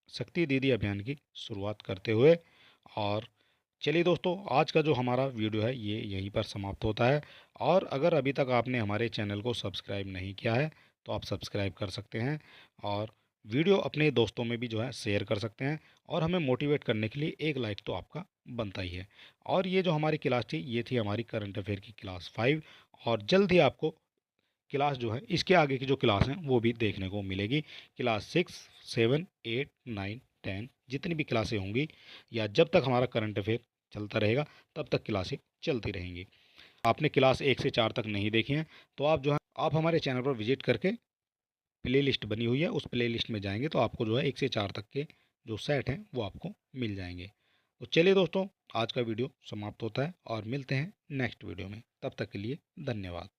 शक्ति दीदी अभियान की शुरुआत करते हुए। और चलिए दोस्तों, आज का जो हमारा वीडियो है ये यहीं पर समाप्त होता है। और अगर अभी तक आपने हमारे चैनल को सब्सक्राइब नहीं किया है तो आप सब्सक्राइब कर सकते हैं, और वीडियो अपने दोस्तों में भी जो है शेयर कर सकते हैं। और हमें मोटिवेट करने के लिए एक लाइक तो आपका बनता ही है। और ये जो हमारी क्लास थी ये थी हमारी करंट अफेयर की क्लास 5, और जल्द ही आपको क्लास जो है इसके आगे की जो क्लास हैं वो भी देखने को मिलेगी। क्लास 6, 7, 8, 9, 10 जितनी भी क्लासें होंगी, या जब तक हमारा करंट अफेयर चलता रहेगा तब तक क्लासें चलती रहेंगी। आपने क्लास 1 से 4 तक नहीं देखी हैं तो आप जो है आप हमारे चैनल पर विजिट करके प्ले लिस्ट बनी हुई है उस प्ले लिस्ट में जाएंगे तो आपको जो है 1 से 4 तक के जो सेट हैं वो आपको मिल जाएंगे। तो चलिए दोस्तों, आज का वीडियो समाप्त होता है, और मिलते हैं नेक्स्ट वीडियो में। तब तक के लिए धन्यवाद।